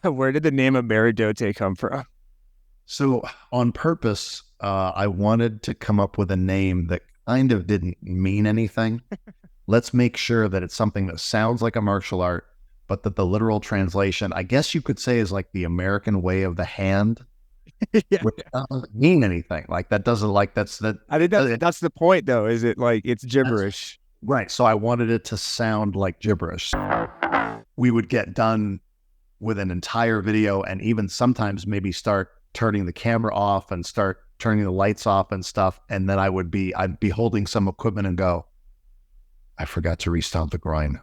Where did the name of Meridote come from? So on purpose, I wanted to come up with a name that kind of didn't mean anything. Let's make sure that it's something that sounds like a martial art, but that the literal translation, I guess you could say, is like the American way of the hand, Yeah. which doesn't mean anything. Like that doesn't like that's that. I think that's the point, though. Is it like it's gibberish? Right. So I wanted it to sound like gibberish. We would get done with an entire video and even sometimes maybe start turning the camera off and start turning the lights off and stuff. And then I'd be holding some equipment and go, I forgot to restop the groin.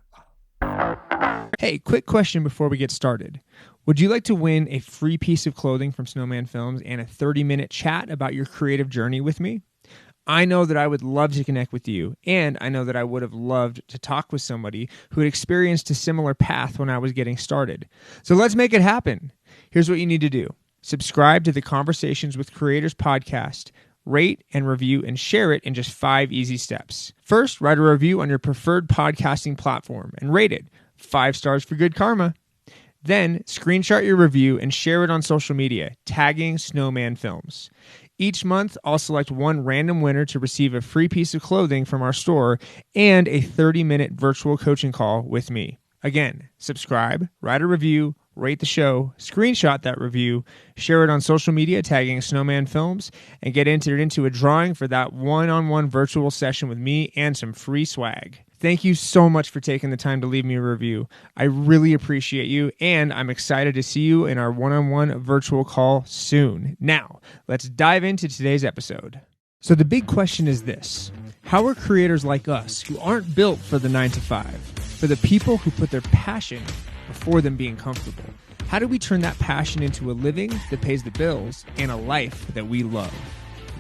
Hey, quick question before we get started. Would you like to win a free piece of clothing from Snowman Films and a 30-minute chat about your creative journey with me? I know that I would love to connect with you, and I know that I would have loved to talk with somebody who had experienced a similar path when I was getting started. So let's make it happen. Here's what you need to do. Subscribe to the Conversations with Creators podcast, rate and review, and share it in just 5 easy steps. First, write a review on your preferred podcasting platform and rate it. 5 stars for good karma. Then, screenshot your review and share it on social media, tagging Snowman Films. Each month, I'll select one random winner to receive a free piece of clothing from our store and a 30-minute virtual coaching call with me. Again, subscribe, write a review, rate the show, screenshot that review, share it on social media, tagging Snowman Films, and get entered into a drawing for that one-on-one virtual session with me and some free swag. Thank you so much for taking the time to leave me a review. I really appreciate you, and I'm excited to see you in our one-on-one virtual call soon. Now, let's dive into today's episode. So the big question is this: how are creators like us, who aren't built for the 9-to-5, for the people who put their passion before them being comfortable, how do we turn that passion into a living that pays the bills and a life that we love?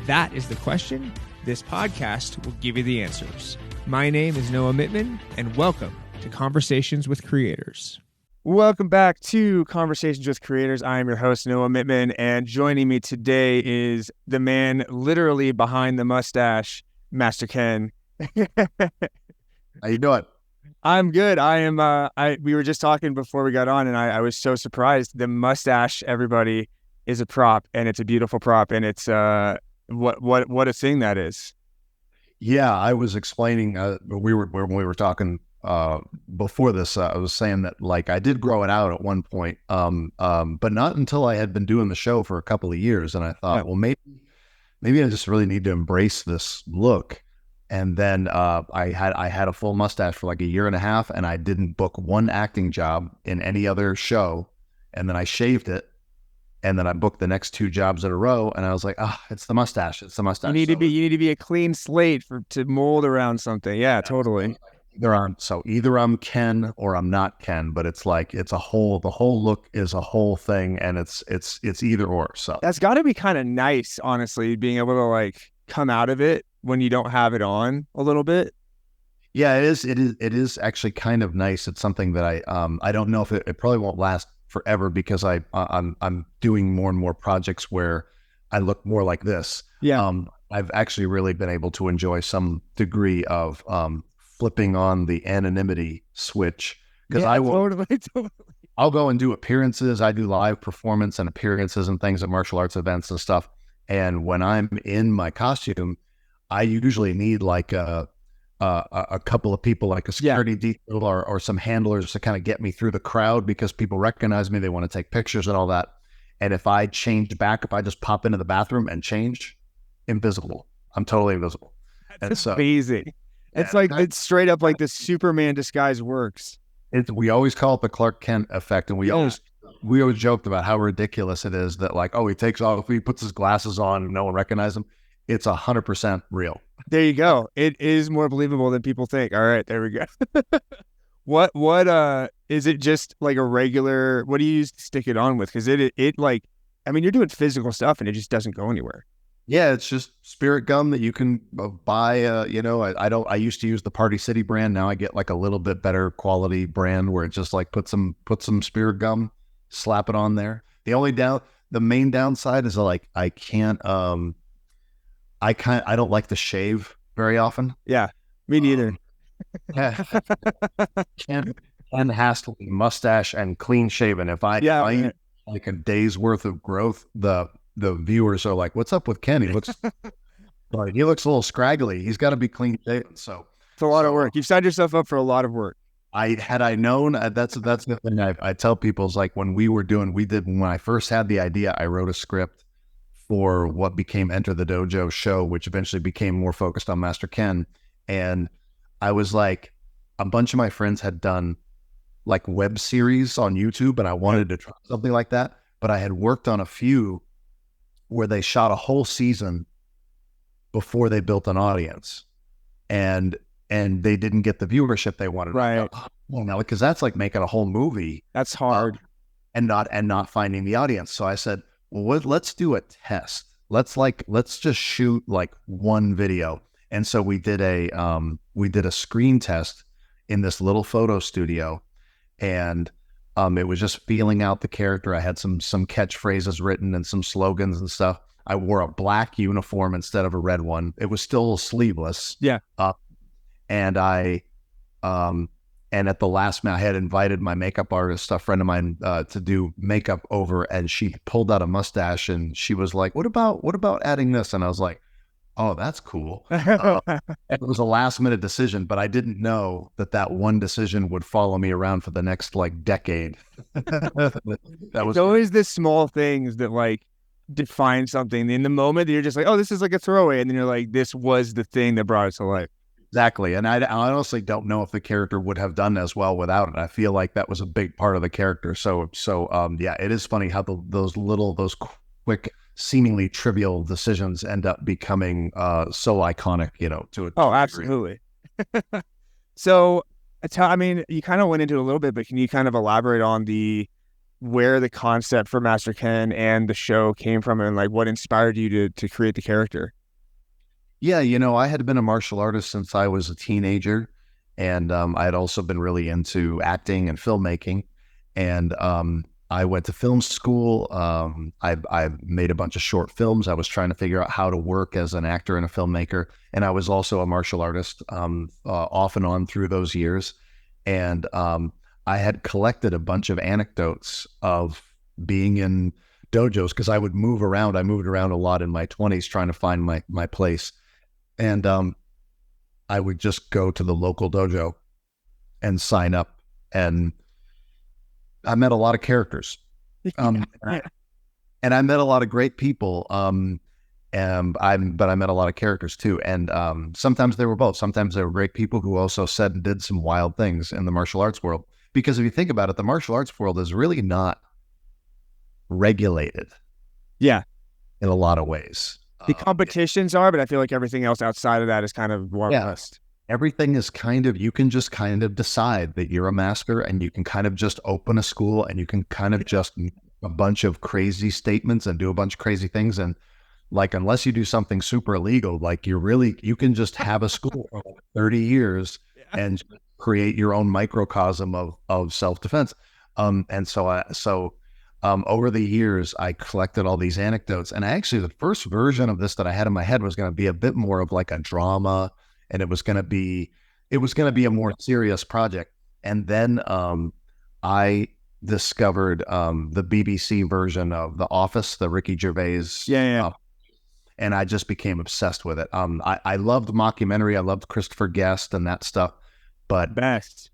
That is the question. This podcast will give you the answers. My name is Noah Mittman, and welcome to Conversations with Creators. Welcome back to Conversations with Creators. I am your host, Noah Mittman, and joining me today is the man literally behind the mustache, Master Ken. How you doing? I'm good. We were just talking before we got on, and I was so surprised. The mustache, everybody, is a prop, and it's a beautiful prop, and it's what a thing that is. Yeah, I was explaining, when we were talking before this, I was saying that like I did grow it out at one point, but not until I had been doing the show for a couple of years. And I thought, well, maybe I just really need to embrace this look. And then I had a full mustache for like a year and a half, and I didn't book one acting job in any other show. And then I shaved it. And then I booked the next 2 jobs in a row, and I was like, it's the mustache. It's the mustache. You need to be a clean slate to mold around something. Yeah, totally. Either I'm Ken or I'm not Ken, but it's like the whole look is a whole thing, and it's either or. So that's got to be kind of nice, honestly, being able to like come out of it when you don't have it on a little bit. Yeah, it is actually kind of nice. It's something that I don't know if it probably won't last forever, because I'm doing more and more projects where I look more like this. Yeah. I've actually really been able to enjoy some degree of flipping on the anonymity switch, because I'll go and do appearances. I do live performance and appearances and things at martial arts events and stuff. And when I'm in my costume, I usually need like a couple of people, like a security detail or some handlers, to kind of get me through the crowd, because people recognize me. They want to take pictures and all that. And if I change back, if I just pop into the bathroom and change, invisible. I'm totally invisible. That's amazing. It's like, it's straight up like the Superman disguise works. We always call it the Clark Kent effect. And we always joked about how ridiculous it is that like, he takes off, he puts his glasses on and no one recognizes him. It's 100% real. There you go. It is more believable than people think. All right, there we go. What is it, just like a regular, what do you use to stick it on with? Because it like, I mean, you're doing physical stuff and it just doesn't go anywhere. Yeah, it's just spirit gum that you can buy. I used to use the Party City brand. Now I get like a little bit better quality brand where it just like put some spirit gum, slap it on there. The main downside is like I don't like to shave very often. Yeah, me neither. Can't Ken has to be mustache and clean shaven. If I find like a day's worth of growth, the viewers are like, "What's up with Ken? He looks like he looks a little scraggly. He's got to be clean shaven." So it's a lot of work. You've signed yourself up for a lot of work. Had I known, that's the thing I tell people is like when I first had the idea, I wrote a script for what became Enter the Dojo show, which eventually became more focused on Master Ken. And I was like, a bunch of my friends had done like web series on YouTube, and I wanted to try something like that. But I had worked on a few where they shot a whole season before they built an audience, and they didn't get the viewership they wanted. Right. Well, now, because that's like making a whole movie. That's hard. And not finding the audience. So I said, well, let's do a test. Let's just shoot like one video. And so we did a screen test in this little photo studio, and it was just feeling out the character. I had some catchphrases written and some slogans and stuff. I wore a black uniform instead of a red one. It was still sleeveless. Yeah. And and at the last minute, I had invited my makeup artist, a friend of mine, to do makeup over, and she pulled out a mustache and she was like, what about adding this? And I was like, oh, that's cool. It was a last minute decision, but I didn't know that one decision would follow me around for the next like decade. It's always the small things that like define something. In the moment, you're just like, oh, this is like a throwaway. And then you're like, this was the thing that brought it to life. Exactly. And I honestly don't know if the character would have done as well without it. I feel like that was a big part of the character. So yeah, it is funny how those quick, seemingly trivial decisions end up becoming so iconic, to Oh, absolutely. So, I mean, you kind of went into it a little bit, but can you kind of elaborate on where the concept for Master Ken and the show came from, and like what inspired you to create the character? Yeah, I had been a martial artist since I was a teenager, and I had also been really into acting and filmmaking. And I went to film school. I made a bunch of short films. I was trying to figure out how to work as an actor and a filmmaker. And I was also a martial artist off and on through those years. And I had collected a bunch of anecdotes of being in dojos because I would move around. I moved around a lot in my 20s trying to find my place. And I would just go to the local dojo and sign up, and I met a lot of characters, and I met a lot of great people. But I met a lot of characters too. And sometimes they were both. Sometimes they were great people who also said and did some wild things in the martial arts world. Because if you think about it, the martial arts world is really not regulated. Yeah, in a lot of ways. The competitions are, but I feel like everything else outside of that is kind of more blessed. Everything is you can just kind of decide that you're a master, and you can kind of just open a school, and you can kind of just make a bunch of crazy statements and do a bunch of crazy things. And like, unless you do something super illegal, like you can just have a school for 30 years and create your own microcosm of self-defense. Over the years, I collected all these anecdotes, and the first version of this that I had in my head was going to be a bit more of like a drama, and it was going to be a more serious project. And then I discovered the BBC version of The Office, the Ricky Gervais. And I just became obsessed with it. I loved mockumentary. I loved Christopher Guest and that stuff, but best.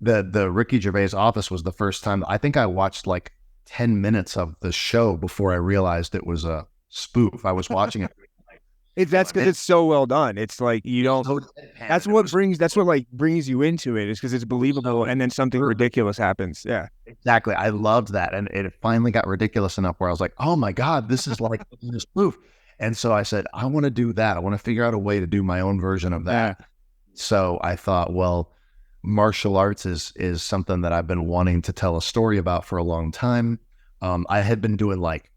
The Ricky Gervais Office was the first time I think I watched like 10 minutes of the show before I realized it was a spoof. I was watching it. That's because it's so well done. It's like you don't. That's what brings you into it. Is because it's believable, and then something ridiculous happens. Yeah, exactly. I loved that, and it finally got ridiculous enough where I was like, "Oh my god, this is like a spoof." And so I said, "I want to do that. I want to figure out a way to do my own version of that." Yeah. So I thought, well, martial arts is something that I've been wanting to tell a story about for a long time. I had been doing like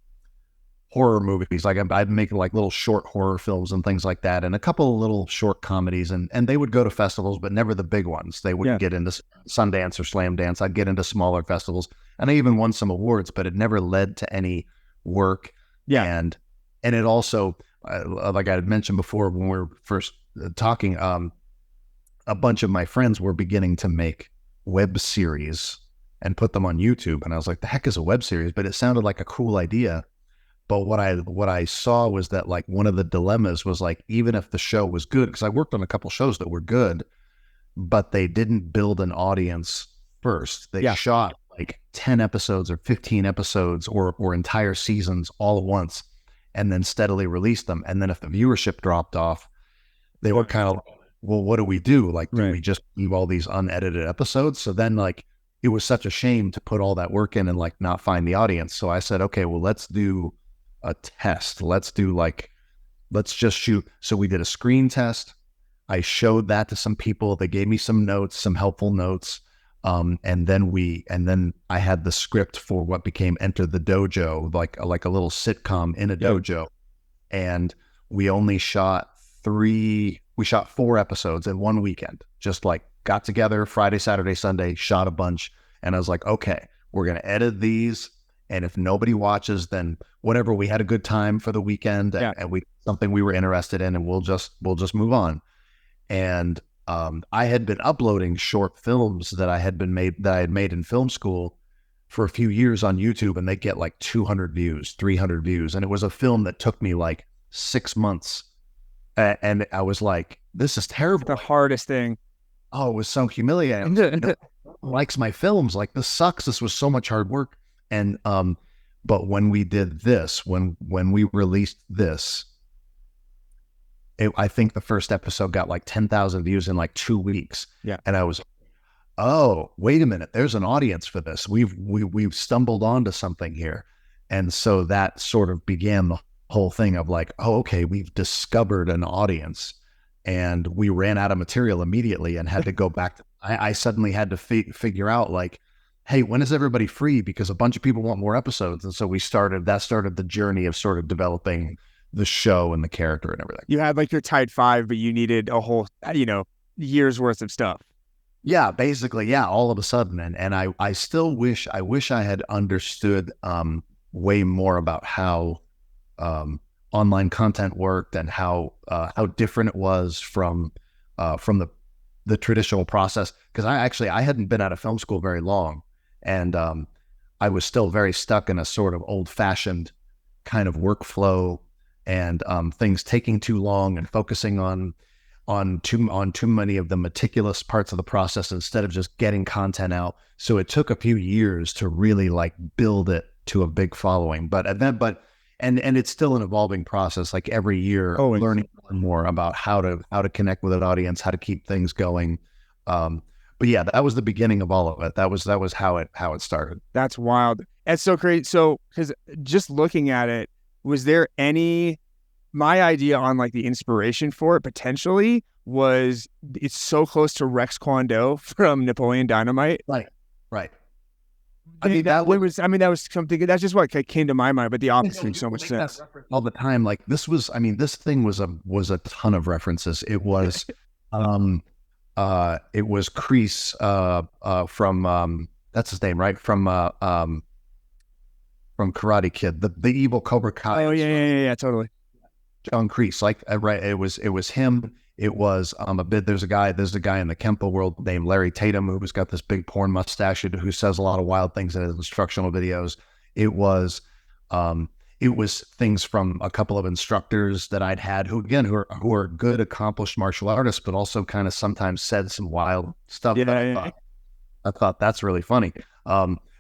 horror movies, like I've been making like little short horror films and things like that, and a couple of little short comedies, and they would go to festivals, but never the big ones. They wouldn't get into Sundance or Slam Dance. I'd get into smaller festivals, and I even won some awards, but it never led to any work. Yeah, and it also, like I had mentioned before when we were first talking, a bunch of my friends were beginning to make web series and put them on YouTube. And I was like, the heck is a web series? But it sounded like a cool idea. But what I saw was that like one of the dilemmas was like, even if the show was good, because I worked on a couple shows that were good, but they didn't build an audience first. They shot like 10 episodes or 15 episodes or entire seasons all at once and then steadily released them. And then if the viewership dropped off, they were kind of, well, what do we do? Like, do we just leave all these unedited episodes? So then like, it was such a shame to put all that work in and like not find the audience. So I said, okay, well, let's do a test. Let's just shoot. So we did a screen test. I showed that to some people. They gave me some notes, some helpful notes. And then I had the script for what became Enter the Dojo, like a little sitcom in a dojo. And we only shot 4 episodes in one weekend, just like got together Friday, Saturday, Sunday, shot a bunch. And I was like, okay, we're going to edit these. And if nobody watches, then whatever, we had a good time for the weekend and something we were interested in, and we'll just move on. And I had been uploading short films that I had made in film school for a few years on YouTube, and they get like 200 views, 300 views. And it was a film that took me like 6 months. And I was like, this is terrible. The hardest thing. Oh, it was so humiliating. No one likes my films. Like, this sucks. This was so much hard work. And, but when we did this, when we released this, I think the first episode got like 10,000 views in like 2 weeks. Yeah. And I was, oh, wait a minute. There's an audience for this. We've stumbled onto something here. And so that sort of began the whole thing of like, oh, okay, we've discovered an audience. And we ran out of material immediately and had to go back. I suddenly had to figure out like, hey, when is everybody free? Because a bunch of people want more episodes. And so that started the journey of sort of developing the show and the character and everything. You had like your tight 5, but you needed a whole, year's worth of stuff. Yeah, basically. Yeah. All of a sudden. And I still wish I had understood way more about how online content worked and how different it was from the traditional process. Because I hadn't been out of film school very long, and I was still very stuck in a sort of old-fashioned kind of workflow, and things taking too long and focusing on too many of the meticulous parts of the process instead of just getting content out. So it took a few years to really like build it to a big following. And it's still an evolving process. Like every year, learning more about how to connect with an audience, how to keep things going. But yeah, that was the beginning of all of it. That was how it started. That's wild. That's so crazy. So, because just looking at it, was there my idea on like the inspiration for it potentially was it's so close to Rex Kwon Do from Napoleon Dynamite. Right. That was something, that's just what came to my mind, but the opposite makes so much sense. All the time. Like this thing was a ton of references. It was, it was Kreese, from, that's his name, right? From Karate Kid, the evil Cobra Kai. Oh yeah, totally. John Kreese, like, right. It was him. It was there's a guy in the Kempo world named Larry Tatum who's got this big porn mustache who says a lot of wild things in his instructional videos. It was things from a couple of instructors that I'd had who are good, accomplished martial artists, but also kind of sometimes said some wild stuff. Yeah. I thought that's really funny.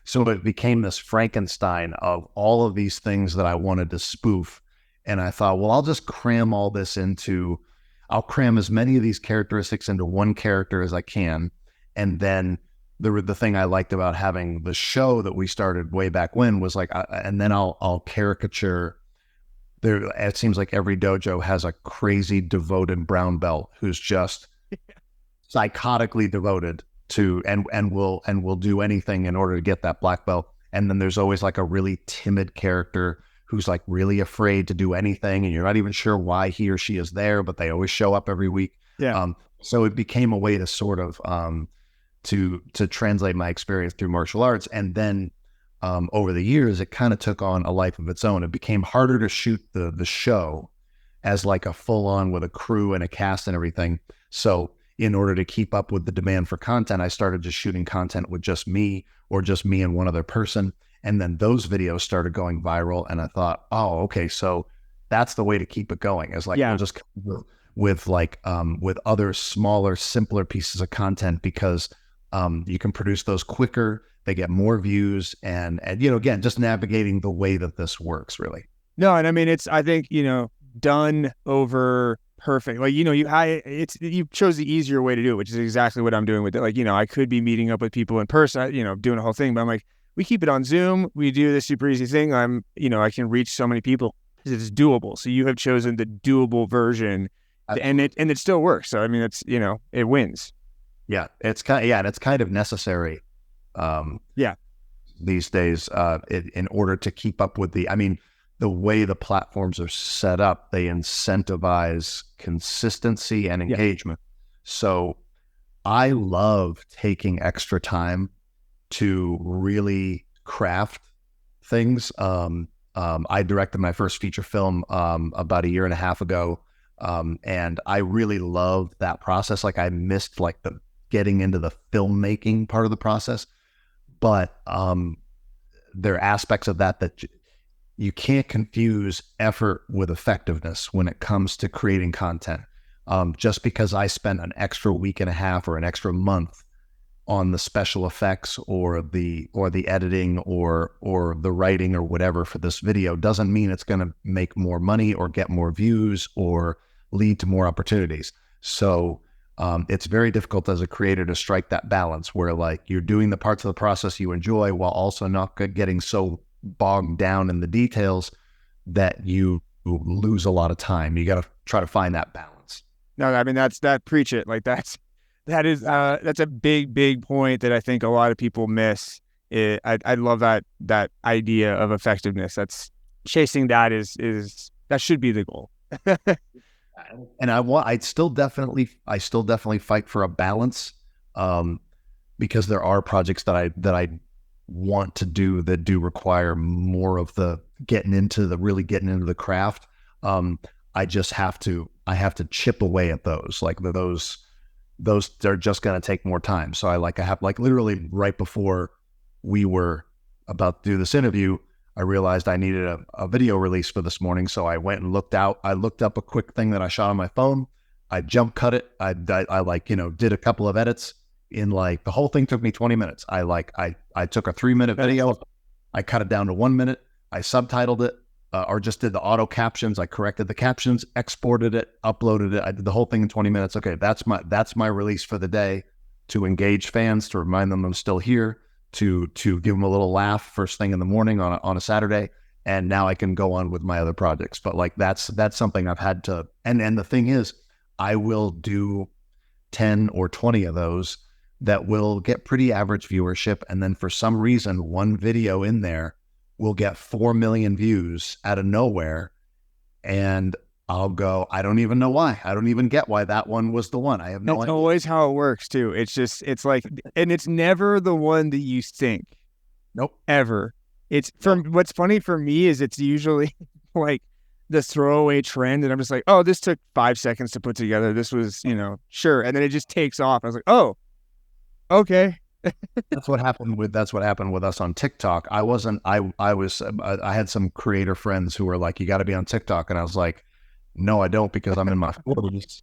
So it became this Frankenstein of all of these things that I wanted to spoof. And I thought, well, I'll just cram I'll cram as many of these characteristics into one character as I can. And then the thing I liked about having the show that we started way back when was like, and then I'll caricature. It seems like every dojo has a crazy devoted brown belt who's just psychotically devoted to, and will do anything in order to get that black belt. And then there's always like a really timid character who's like really afraid to do anything, and you're not even sure why he or she is there, but they always show up every week. Yeah. So it became a way to sort of to translate my experience through martial arts. And then over the years, it kind of took on a life of its own. It became harder to shoot the show as like a full on with a crew and a cast and everything. So in order to keep up with the demand for content, I started just shooting content with just me or just me and one other person. And then those videos started going viral. And I thought, oh, okay, so that's the way to keep it going. Is like, we'll just with other smaller, simpler pieces of content, because you can produce those quicker, they get more views, and again, just navigating the way that this works, really. No, and I mean, I think, done over perfect. Like, you chose the easier way to do it, which is exactly what I'm doing with it. Like, I could be meeting up with people in person, doing a whole thing, but I'm like, we keep it on Zoom. We do this super easy thing. I can reach so many people because it's doable. So you have chosen the doable version, and it still works. So I mean, it's it wins. Yeah, it's kind of necessary. These days, in order to keep up with the way the platforms are set up, they incentivize consistency and engagement. So I love taking extra time to really craft things. I directed my first feature film about a year and a half ago, and I really loved that process. Like, I missed the getting into the filmmaking part of the process, but there are aspects of that you can't confuse effort with effectiveness when it comes to creating content. Just because I spent an extra week and a half or an extra month on the special effects or the editing or the writing or whatever for this video doesn't mean it's going to make more money or get more views or lead to more opportunities. So it's very difficult as a creator to strike that balance where you're doing the parts of the process you enjoy while also not getting so bogged down in the details that you lose a lot of time. You got to try to find that balance. No, I mean, preach it. Like, that's a big point that I think a lot of people miss. I love that idea of effectiveness. That's chasing that that should be the goal. And I still definitely fight for a balance, because there are projects that I want to do that do require more of the getting into the craft. I have to chip away at those. Those they're just going to take more time. So I have literally right before we were about to do this interview, I realized I needed a video release for this morning. So I went and looked up a quick thing that I shot on my phone. I jump cut it. I did a couple of edits in the whole thing took me 20 minutes. I took a 3-minute video. I cut it down to 1 minute. I subtitled it, or just did the auto captions. I corrected the captions, exported it, uploaded it. I did the whole thing in 20 minutes. Okay. That's my release for the day, to engage fans, to remind them I'm still here, to give them a little laugh first thing in the morning on a Saturday. And now I can go on with my other projects. But that's something I've had to, and the thing is, I will do 10 or 20 of those that will get pretty average viewership. And then for some reason, one video in there will get 4 million views out of nowhere. And I'll go, I don't even know why. I don't even get why that one was the one. I have no idea. It's always how it works too. It's like, and it's never the one that you think. Nope. Ever. What's funny for me is it's usually the throwaway trend. And I'm just like, oh, this took 5 seconds to put together. This was, sure. And then it just takes off. I was like, oh, okay. That's what happened with us on TikTok. I had some creator friends who were like, you got to be on TikTok. And I was like, no, I don't, because I'm in my 40s.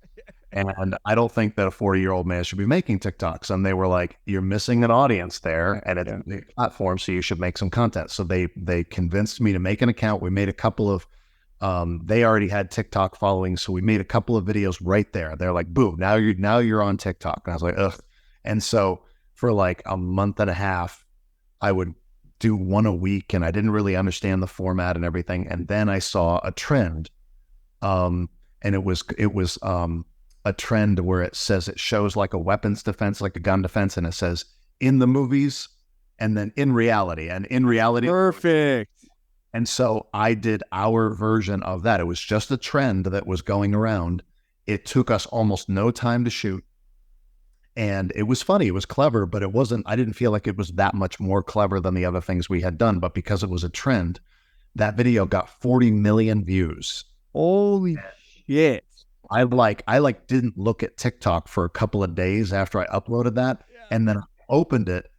And I don't think that a 40-year-old man should be making TikToks. And they were like, you're missing an audience there, and it's a platform, so you should make some content. So they convinced me to make an account. We made a couple of, they already had TikTok following, so we made a couple of videos right there. They're like, boom, now you're on TikTok. And I was like, ugh. And so for a month and a half, I would do one a week, and I didn't really understand the format and everything. And then I saw a trend, and it was a trend where it says, it shows a weapons defense, like a gun defense, and it says in the movies and then in reality. And in reality, perfect. And so I did our version of that. It was just a trend that was going around. It took us almost no time to shoot. And it was funny. It was clever, but I didn't feel like it was that much more clever than the other things we had done. But because it was a trend, that video got 40 million views. Holy shit. I didn't look at TikTok for a couple of days after I uploaded that. Yeah. And then I opened it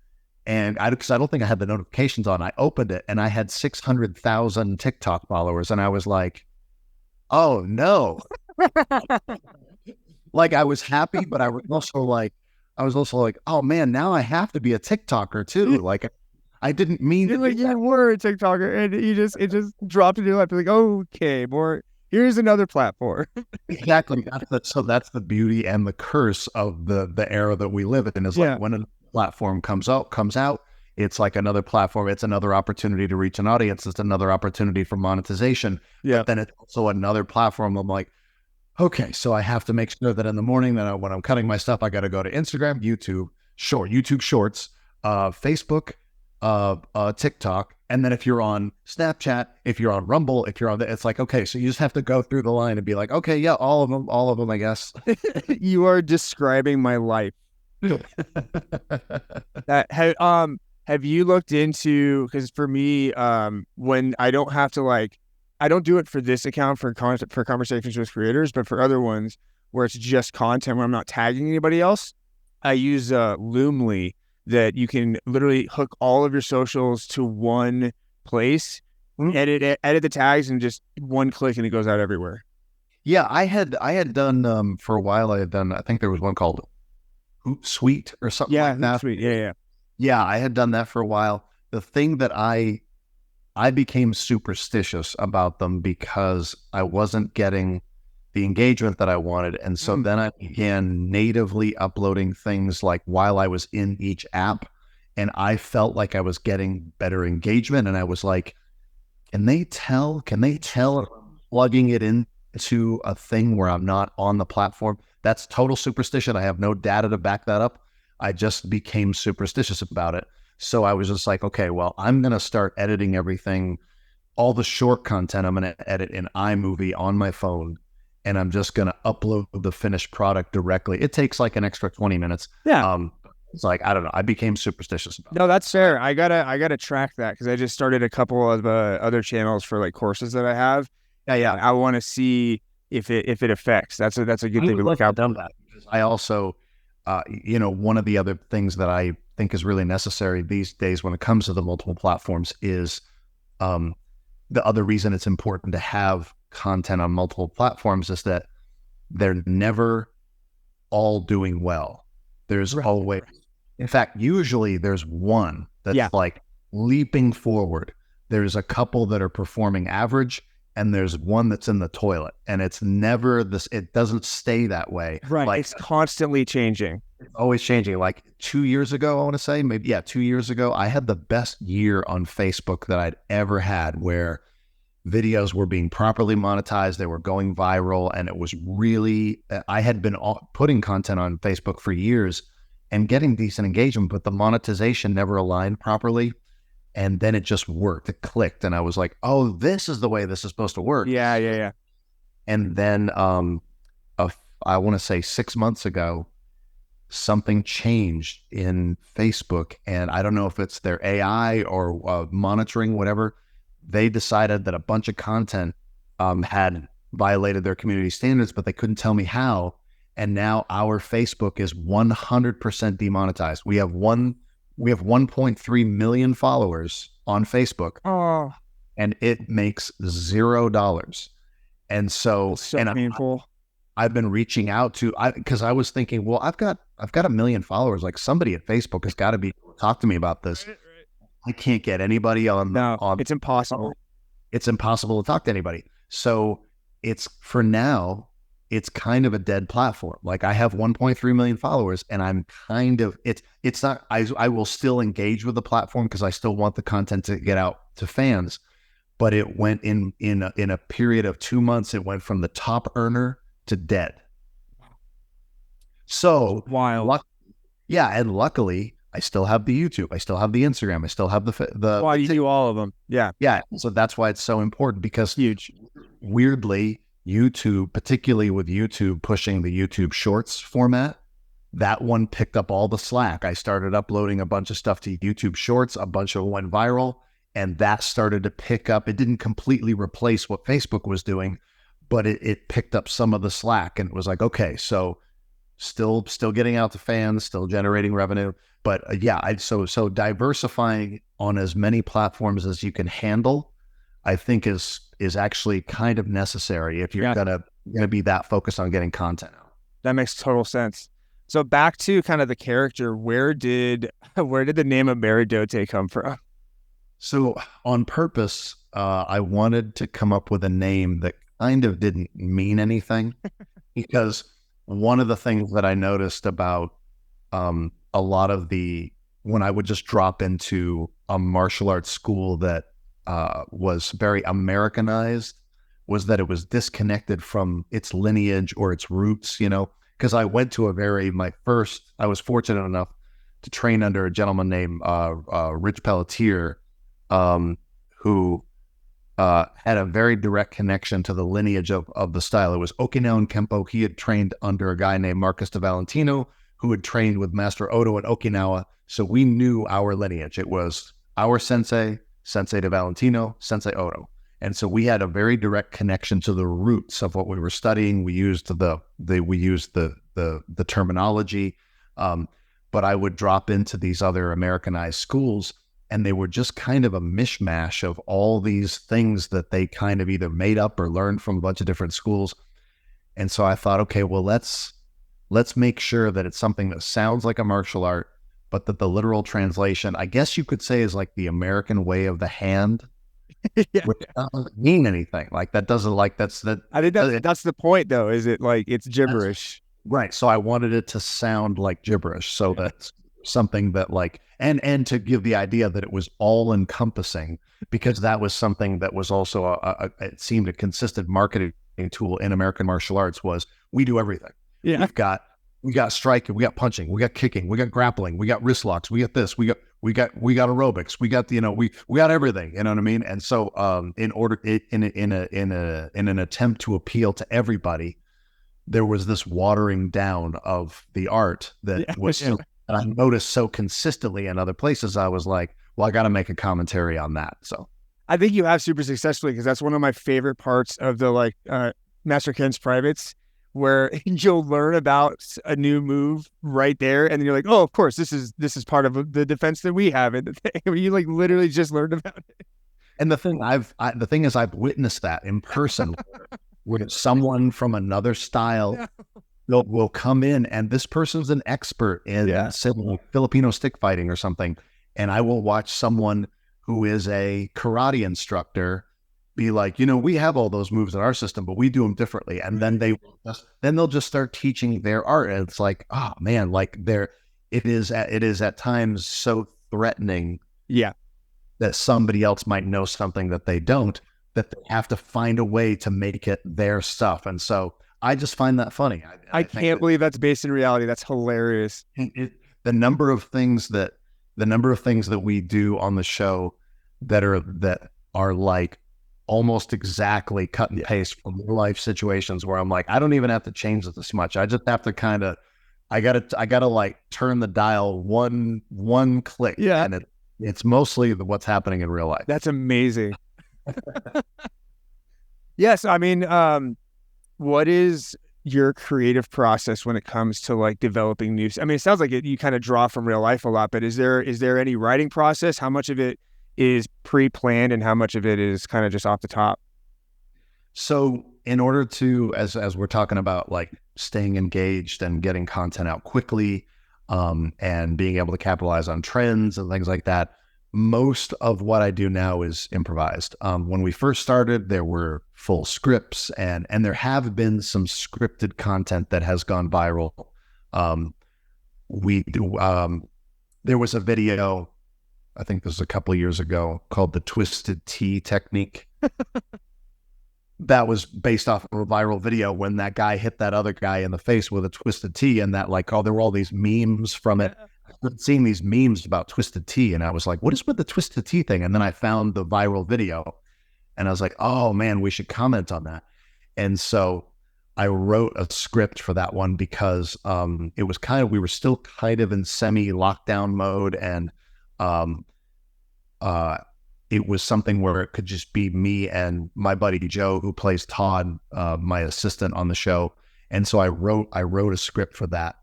and because I don't think I had the notifications on, I opened it and I had 600,000 TikTok followers. And I was like, oh no. Like I was happy, but I was also like, oh man, now I have to be a TikToker too. Like I didn't mean you were a TikToker and it just dropped in your life. You're like, okay, more. Here's another platform. Exactly. That's the beauty and the curse of the era that we live in. Is like when a platform comes out, it's like another platform. It's another opportunity to reach an audience. It's another opportunity for monetization. Yeah. But then it's also another platform. I'm like, okay, so I have to make sure that in the morning that when I'm cutting my stuff, I got to go to Instagram, YouTube Shorts, Facebook, TikTok. And then if you're on Snapchat, if you're on Rumble, if you're on it's like, okay, so you just have to go through the line and be like, okay, yeah, all of them, I guess. You are describing my life. Have you looked into, because for me, when I don't have to I don't do it for this account for conversations with creators, but for other ones where it's just content where I'm not tagging anybody else, I use Loomly, that you can literally hook all of your socials to one place, edit the tags, and just one click and it goes out everywhere. Yeah, I had done for a while. I think there was one called Hootsuite or something like that. Hootsuite, yeah. I had done that for a while. The thing that I became superstitious about them because I wasn't getting the engagement that I wanted. And so then I began natively uploading things like while I was in each app, and I felt like I was getting better engagement. And I was like, can they tell plugging it into a thing where I'm not on the platform? That's total superstition. I have no data to back that up. I just became superstitious about it. So I was just like, okay, well, I'm going to start editing everything, all the short content I'm going to edit in iMovie on my phone. And I'm just going to upload the finished product directly. It takes like an extra 20 minutes. Yeah. It's like, I don't know. I became superstitious about No, that's fair. I gotta track that because I just started a couple of other channels for like courses that I have. Yeah. I want to see if it affects. That's a good thing to look out. Done that. I also, one of the other things that I think is really necessary these days when it comes to the multiple platforms is the other reason it's important to have content on multiple platforms is that they're never all doing well. There's always, in fact, usually there's one that's like leaping forward. There's a couple that are performing average, and there's one that's in the toilet, and it's never this. It doesn't stay that way. Right. Like, it's constantly changing. It's always changing. Like 2 years ago, I want to say, 2 years ago, I had the best year on Facebook that I'd ever had, where videos were being properly monetized. They were going viral. And it was really, I had been putting content on Facebook for years and getting decent engagement, but the monetization never aligned properly. And then it just worked. It clicked. And I was like, oh, this is the way this is supposed to work. Yeah. And then I want to say 6 months ago, something changed in Facebook. And I don't know if it's their AI or monitoring, whatever. They decided that a bunch of content had violated their community standards, but they couldn't tell me how. And now our Facebook is 100% demonetized. We have 1.3 million followers on Facebook. Oh, and it makes $0. And so painful. I've been reaching out to, because I was thinking, well, I've got 1 million followers. Like somebody at Facebook has got to be talk to me about this. Right. I can't get anybody on. No, it's impossible. It's impossible to talk to anybody. So for now, it's kind of a dead platform. Like I have 1.3 million followers, and I'm kind of, it's not, I will still engage with the platform because I still want the content to get out to fans. But it went in a period of 2 months, it went from the top earner to dead. So wild. And luckily I still have the YouTube, I still have the Instagram, I still have the why you do all of them. Yeah. So that's why it's so important, because huge. Weirdly, YouTube, particularly with YouTube pushing the YouTube Shorts format, that one picked up all the slack. I started uploading a bunch of stuff to YouTube Shorts, a bunch of them went viral, and that started to pick up. It didn't completely replace what Facebook was doing, but it picked up some of the slack, and it was like, okay, so still getting out to fans, still generating revenue. But so diversifying on as many platforms as you can handle, I think is actually kind of necessary if you're gonna be that focused on getting content out. That makes total sense. So back to kind of the character, where did the name of Meridote come from? So on purpose, I wanted to come up with a name that kind of didn't mean anything, because one of the things that I noticed about a lot of when I would just drop into a martial arts school that was very Americanized, was that it was disconnected from its lineage or its roots, because I went to I was fortunate enough to train under a gentleman named Rich Pelletier, who had a very direct connection to the lineage of the style. It was Okinawan Kempo. He had trained under a guy named Marcus de Valentino, who had trained with Master Odo at Okinawa. So we knew our lineage. It was our sensei, Sensei de Valentino, Sensei Odo. And so we had a very direct connection to the roots of what we were studying. We used the terminology, but I would drop into these other Americanized schools, and they were just kind of a mishmash of all these things that they kind of either made up or learned from a bunch of different schools. And so I thought, okay, well, let's make sure that it's something that sounds like a martial art, but that the literal translation, I guess you could say, is like the American way of the hand. Yeah. Which doesn't mean anything. Like that doesn't like that's that. I think that's the point, though. Is it like it's gibberish? Right. So I wanted it to sound like gibberish. So that's something that like, and to give the idea that it was all encompassing, because that was something that was also it seemed a consistent marketing tool in American martial arts, was we do everything. Yeah. We got striking, we got punching, we got kicking, we got grappling, we got wrist locks, we got this, we got aerobics, we got we got everything. You know what I mean? And so in an attempt to appeal to everybody, there was this watering down of the art that was. And I noticed so consistently in other places. I was like, well, I got to make a commentary on that. So I think you have super successfully, because that's one of my favorite parts of the Master Ken's privates, where you'll learn about a new move right there, and then you're like, oh, of course, this is part of the defense that we have, and you like literally just learned about it. And the thing is, I've witnessed that in person, where someone from another style will come in, and this person's an expert in Filipino stick fighting or something, and I will watch someone who is a karate instructor be like, we have all those moves in our system, but we do them differently. And then they'll just start teaching their art. And it's like, oh man, like it is at times so threatening. Yeah. That somebody else might know something that they don't, that they have to find a way to make it their stuff. And so I just find that funny. I can't believe that's based in reality. That's hilarious. The number of things that we do on the show that are like almost exactly cut and paste from real life situations, where I'm like, I don't even have to change it this much. I just have to I gotta like turn the dial one click. Yeah. And it's mostly what's happening in real life. That's amazing. Yes. I mean, what is your creative process when it comes to like developing new? I mean, it sounds like you kind of draw from real life a lot, but is there any writing process? How much of it is pre-planned and how much of it is kind of just off the top? So in order to, as we're talking about like staying engaged and getting content out quickly, and being able to capitalize on trends and things like that, most of what I do now is improvised. When we first started, there were full scripts, and there have been some scripted content that has gone viral. There was a video, I think this was a couple of years ago, called the Twisted T technique. That was based off of a viral video when that guy hit that other guy in the face with a twisted T, and that there were all these memes from it. I've seen these memes about Twisted T, and I was like, what is with the Twisted T thing? And then I found the viral video, and I was like, oh man, we should comment on that. And so I wrote a script for that one, because it was we were still kind of in semi-lockdown mode, and it was something where it could just be me and my buddy Joe, who plays Todd, my assistant on the show. And so I wrote a script for that.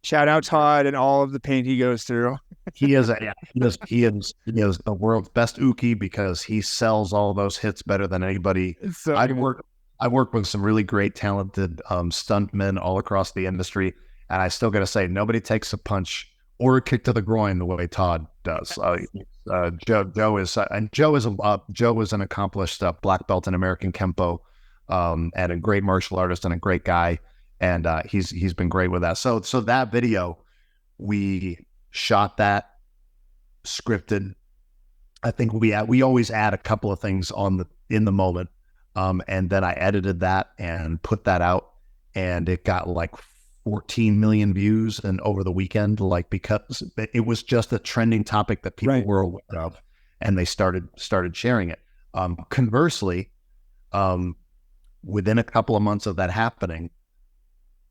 Shout out Todd and all of the pain he goes through. He is the world's best uke because he sells all those hits better than anybody. So I work with some really great, talented stuntmen all across the industry, and I still got to say, nobody takes a punch or a kick to the groin the way Todd does. Joe is an accomplished black belt in American Kempo, and a great martial artist and a great guy, and he's been great with that. So that video, we shot that, scripted. I think we always add a couple of things in the moment, and then I edited that and put that out, and it got like 14 million views and over the weekend, like, because it was just a trending topic that people were aware of, and they started sharing it. Conversely, within a couple of months of that happening,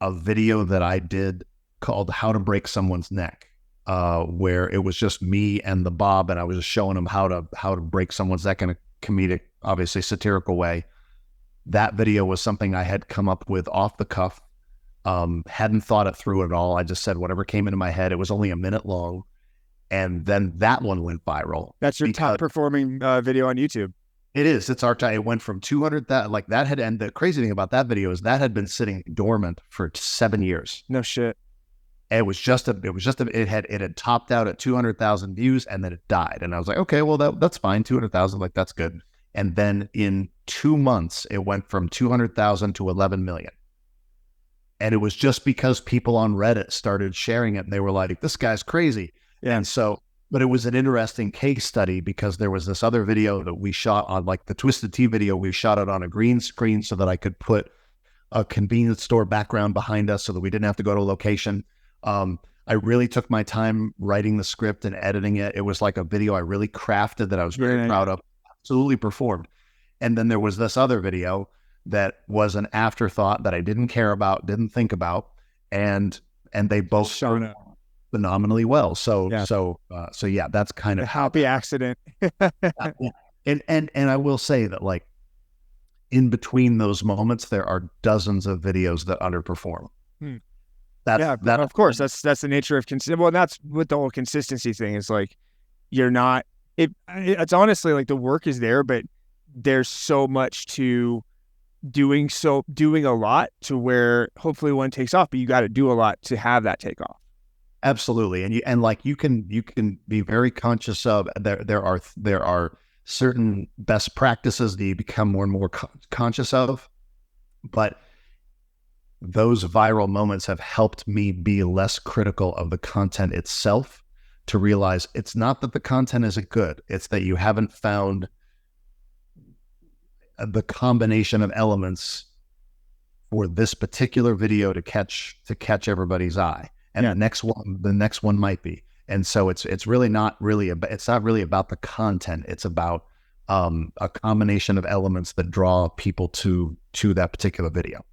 a video that I did called "How to Break Someone's Neck," where it was just me and the Bob, and I was just showing them how to break someone's neck in a comedic, obviously satirical way. That video was something I had come up with off the cuff. Hadn't thought it through at all. I just said whatever came into my head. It was only a minute long, and then that one went viral. That's your top performing video on YouTube. It is. It's our time. It went from 200,000, like that had, and the crazy thing about that video is that had been sitting dormant for 7 years. No shit. It had topped out at 200,000 views, and then it died. And I was like, okay, well that's fine. 200,000, like, that's good. And then in 2 months, it went from 200,000 to 11 million. And it was just because people on Reddit started sharing it, and they were like, this guy's crazy. Yeah. And so, but it was an interesting case study because there was this other video that we shot on, like the Twisted Tea video, we shot it on a green screen so that I could put a convenience store background behind us so that we didn't have to go to a location. I really took my time writing the script and editing it. It was like a video I really crafted that I was very proud of. Absolutely performed. And then there was this other video that was an afterthought that I didn't care about, didn't think about, and they both showed phenomenally well. So yeah, that's kind of a happy accident. And I will say that, like, in between those moments, there are dozens of videos that underperform. Of course, that's the nature of well, that's what the whole consistency thing is. Like, you're not. It's honestly like the work is there, but there's so much to doing a lot to where hopefully one takes off, but you got to do a lot to have that take off. Absolutely. And you can be very conscious of there are certain best practices that you become more and more conscious of, but those viral moments have helped me be less critical of the content itself, to realize it's not that the content isn't good, it's that you haven't found the combination of elements for this particular video to catch everybody's eye. And the next one might be. And so it's really not really about the content. It's about a combination of elements that draw people to that particular video.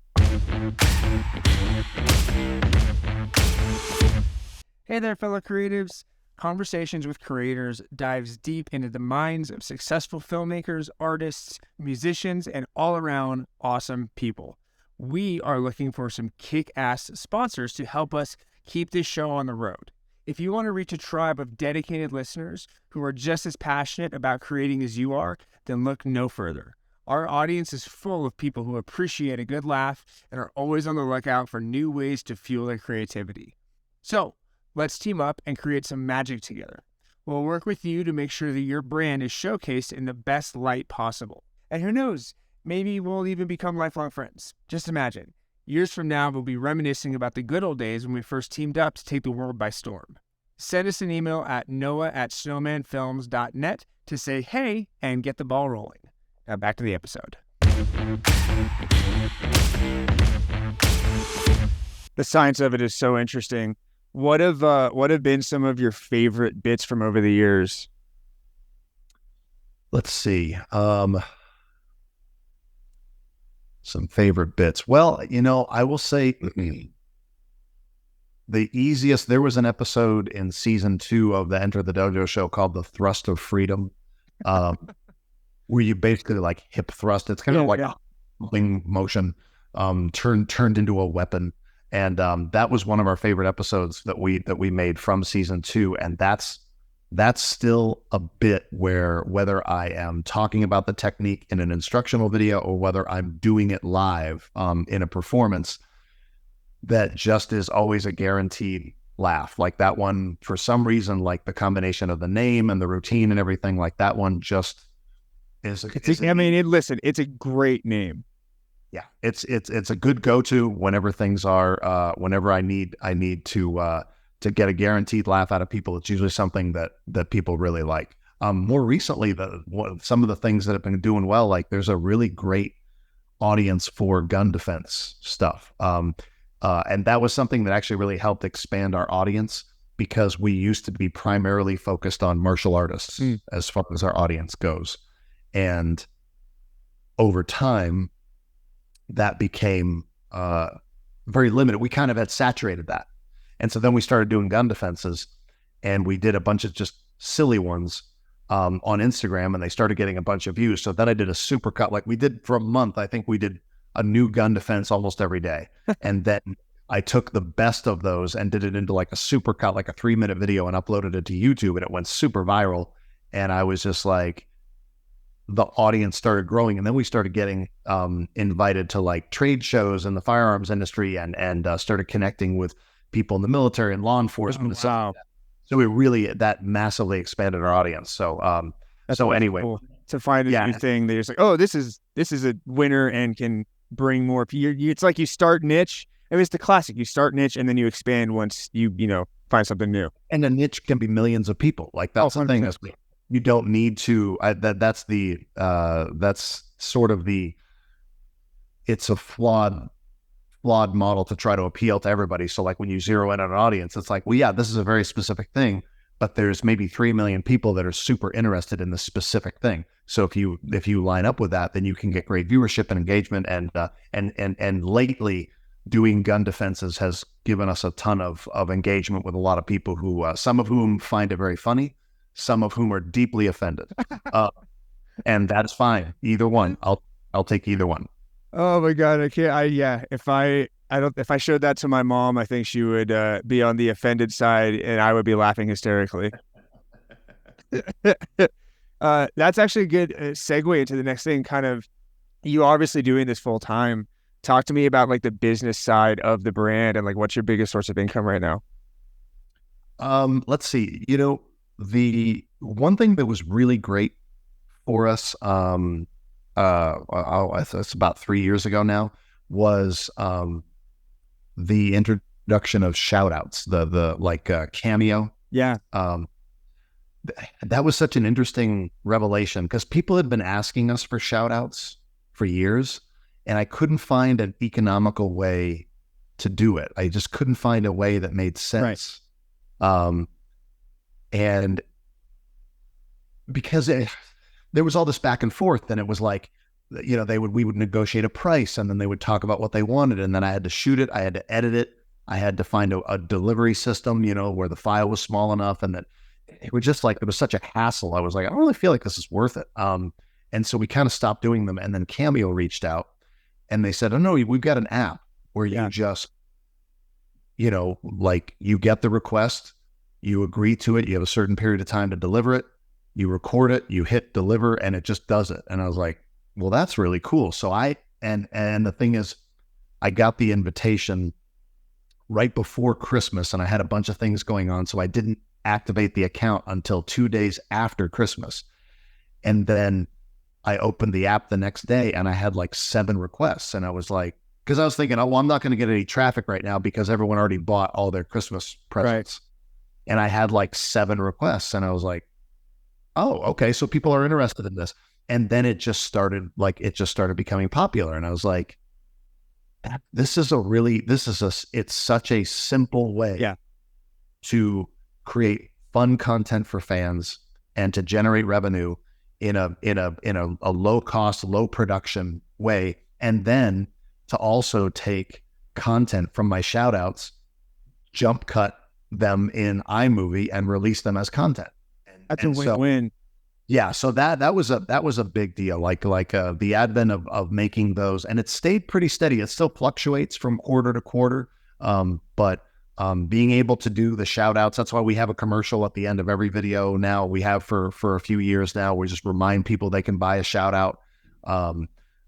Hey there, fellow creatives. Conversations with Creators dives deep into the minds of successful filmmakers, artists, musicians, and all-around awesome people. We are looking for some kick-ass sponsors to help us keep this show on the road. If you want to reach a tribe of dedicated listeners who are just as passionate about creating as you are, then look no further. Our audience is full of people who appreciate a good laugh and are always on the lookout for new ways to fuel their creativity. So, let's team up and create some magic together. We'll work with you to make sure that your brand is showcased in the best light possible. And who knows, maybe we'll even become lifelong friends. Just imagine, years from now, we'll be reminiscing about the good old days when we first teamed up to take the world by storm. Send us an email at noah@snowmanfilms.net to say hey and get the ball rolling. Now back to the episode. The science of it is so interesting. What have been some of your favorite bits from over the years? Let's see. Some favorite bits. Well, I will say the easiest, there was an episode in season 2 of the Enter the Dojo show called The Thrust of Freedom. where you basically like hip thrust. It's kind of like a wing motion turned into a weapon. And that was one of our favorite episodes that we made from season 2. And that's still a bit where, whether I am talking about the technique in an instructional video or whether I'm doing it live in a performance, that just is always a guaranteed laugh. Like that one, for some reason, like the combination of the name and the routine and everything, like that one just is. Listen, it's a great name. Yeah, it's a good go-to whenever things are whenever I need to get a guaranteed laugh out of people. It's usually something that people really like. More recently, some of the things that have been doing well, like there's a really great audience for gun defense stuff. And that was something that actually really helped expand our audience, because we used to be primarily focused on martial artists as far as our audience goes. And over time, that became very limited. We kind of had saturated that. And so then we started doing gun defenses, and we did a bunch of just silly ones on Instagram, and they started getting a bunch of views. So then I did a supercut, like we did for a month. I think we did a new gun defense almost every day. And then I took the best of those and did it into like a supercut, like a 3-minute video, and uploaded it to YouTube, and it went super viral. And I was just like, the audience started growing. And then we started getting invited to like trade shows in the firearms industry, and started connecting with people in the military and law enforcement. Oh, wow. So that massively expanded our audience. So, anyway, cool to find a new thing that you're like, oh, this is a winner and can bring more people. It's like you start niche. I mean, it's the classic. You start niche and then you expand once you find something new. And a niche can be millions of people. Like that's the thing. You don't need to. That's sort of the. It's a flawed model to try to appeal to everybody. So like when you zero in on an audience, it's like, well, yeah, this is a very specific thing, but there's maybe 3 million people that are super interested in this specific thing. So if you line up with that, then you can get great viewership and engagement. And lately, doing gun defenses has given us a ton of engagement with a lot of people who, some of whom find it very funny, some of whom are deeply offended, and that's fine. Either one, I'll take either one. Oh my God, I can't. If I showed that to my mom, I think she would be on the offended side, and I would be laughing hysterically. That's actually a good segue into the next thing. Kind of, you obviously doing this full time. Talk to me about like the business side of the brand, and like what's your biggest source of income right now? Let's see. The one thing that was really great for us, it's about 3 years ago now, was the introduction of shout outs, the Cameo. Yeah. That was such an interesting revelation, because people had been asking us for shout outs for years, and I couldn't find an economical way to do it. I just couldn't find a way that made sense. Right. And because there was all this back and forth, and it was like, we would negotiate a price, and then they would talk about what they wanted, and then I had to shoot it, I had to edit it, I had to find a delivery system, where the file was small enough, and that it was just like, it was such a hassle. I was like, I don't really feel like this is worth it. And so we kind of stopped doing them, and then Cameo reached out, and they said, oh no, we've got an app where you just, like you get the request, you agree to it, you have a certain period of time to deliver it, you record it, you hit deliver, and it just does it. And I was like, well, that's really cool. So and the thing is, I got the invitation right before Christmas, and I had a bunch of things going on, so I didn't activate the account until 2 days after Christmas. And then I opened the app the next day, and I had like 7 requests. And I was like, because I was thinking, oh, well, I'm not going to get any traffic right now because everyone already bought all their Christmas presents. Right. And I had like 7 requests, and I was like, oh, okay, so people are interested in this. And then it just started becoming popular. And I was like, it's such a simple way to create fun content for fans and to generate revenue in a low cost, low production way. And then to also take content from my shout outs, jump cut them in iMovie, and release them as content. That's a win-win. Yeah, so that was a big deal. Like the advent of making those, and it stayed pretty steady. It still fluctuates from quarter to quarter, but being able to do the shout outs. That's why we have a commercial at the end of every video now. We have for a few years now. We just remind people they can buy a shout out.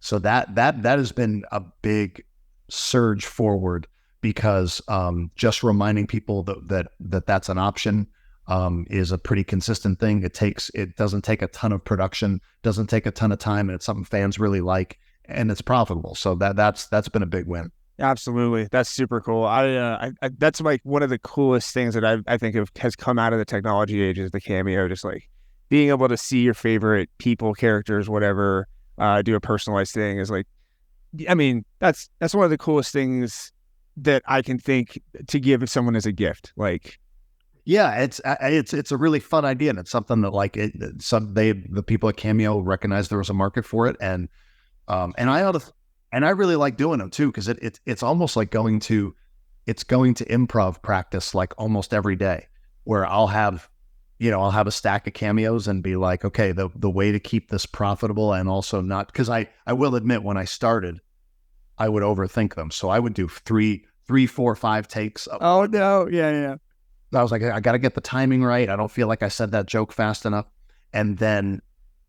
So that has been a big surge forward because just reminding people that's an option. Is a pretty consistent thing. It doesn't take a ton of production, doesn't take a ton of time, and it's something fans really like, and it's profitable. So that's been a big win. Absolutely, that's super cool. I that's like one of the coolest things that I think has come out of the technology age is the cameo. Just like being able to see your favorite people, characters, whatever, do a personalized thing is like, I mean, that's one of the coolest things that I can think to give someone as a gift. Like. Yeah, it's a really fun idea, and it's something that like the people at Cameo recognized there was a market for it, and I really like doing them too because it's almost like going to improv practice like almost every day, where I'll have a stack of cameos and be like, okay, the way to keep this profitable and also not, because I will admit when I started, I would overthink them, so I would do three, 4, 5 takes. Oh no, yeah. I was like, I got to get the timing right. I don't feel like I said that joke fast enough. And then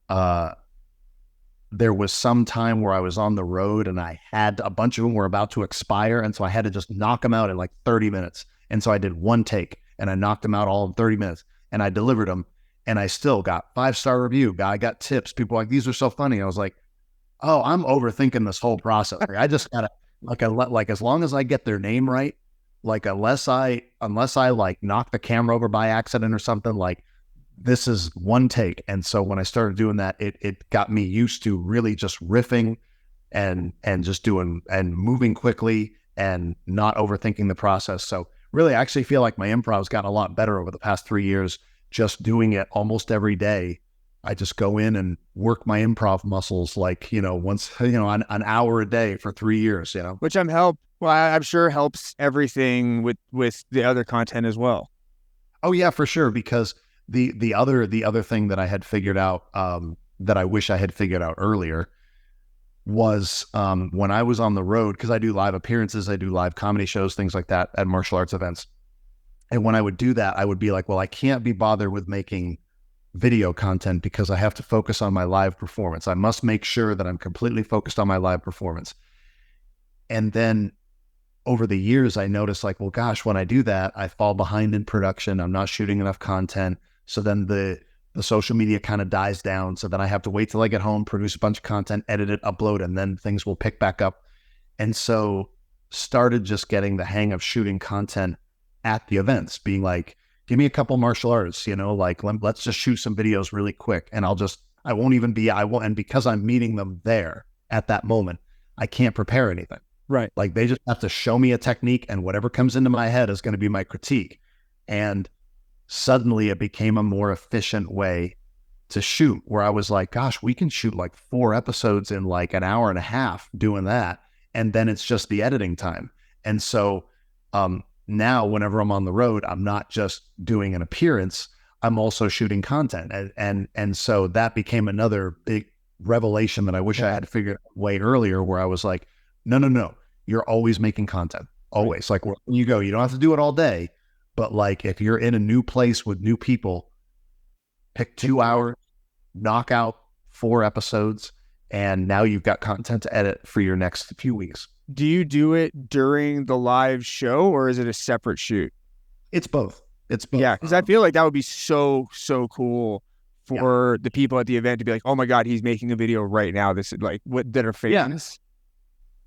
there was some time where I was on the road and I had a bunch of them were about to expire. And so I had to just knock them out in like 30 minutes. And so I did one take and I knocked them out all in 30 minutes and I delivered them. And I still got 5-star review. I got tips. People were like, these are so funny. I was like, oh, I'm overthinking this whole process. Like, I just got to like as long as I get their name right, like unless I like knock the camera over by accident or something, like this is one take. And so when I started doing that, it got me used to really just riffing and just doing and moving quickly and not overthinking the process. So really, I actually feel like my improv's gotten a lot better over the past 3 years, just doing it almost every day. I just go in and work my improv muscles like, once, an hour a day for 3 years, Which I'm sure helps everything with the other content as well. Oh yeah, for sure. Because the other thing that I had figured out, that I wish I had figured out earlier was, when I was on the road, because I do live appearances, I do live comedy shows, things like that at martial arts events. And when I would do that, I would be like, well, I can't be bothered with making video content because I have to focus on my live performance. I must make sure that I'm completely focused on my live performance. And then over the years, I noticed like, well, gosh, when I do that, I fall behind in production. I'm not shooting enough content. So then the social media kind of dies down. So then I have to wait till I get home, produce a bunch of content, edit it, upload, and then things will pick back up. And so started just getting the hang of shooting content at the events, being like, give me a couple martial artists, like let's just shoot some videos really quick. And and because I'm meeting them there at that moment, I can't prepare anything. Right. Like they just have to show me a technique and whatever comes into my head is going to be my critique. And suddenly it became a more efficient way to shoot, where I was like, gosh, we can shoot like 4 episodes in like an hour and a half doing that. And then it's just the editing time. And so, now, whenever I'm on the road, I'm not just doing an appearance, I'm also shooting content. And so that became another big revelation that I wish I had figured out way earlier, where I was like, no, you're always making content. Always. Like wherever you go, you don't have to do it all day. But like if you're in a new place with new people, pick 2 hours, knock out 4 episodes, and now you've got content to edit for your next few weeks. Do you do it during the live show or is it a separate shoot? It's both. Yeah, because I feel like that would be so cool for the people at the event to be like, oh my God, he's making a video right now. This is like what that are famous. Yeah.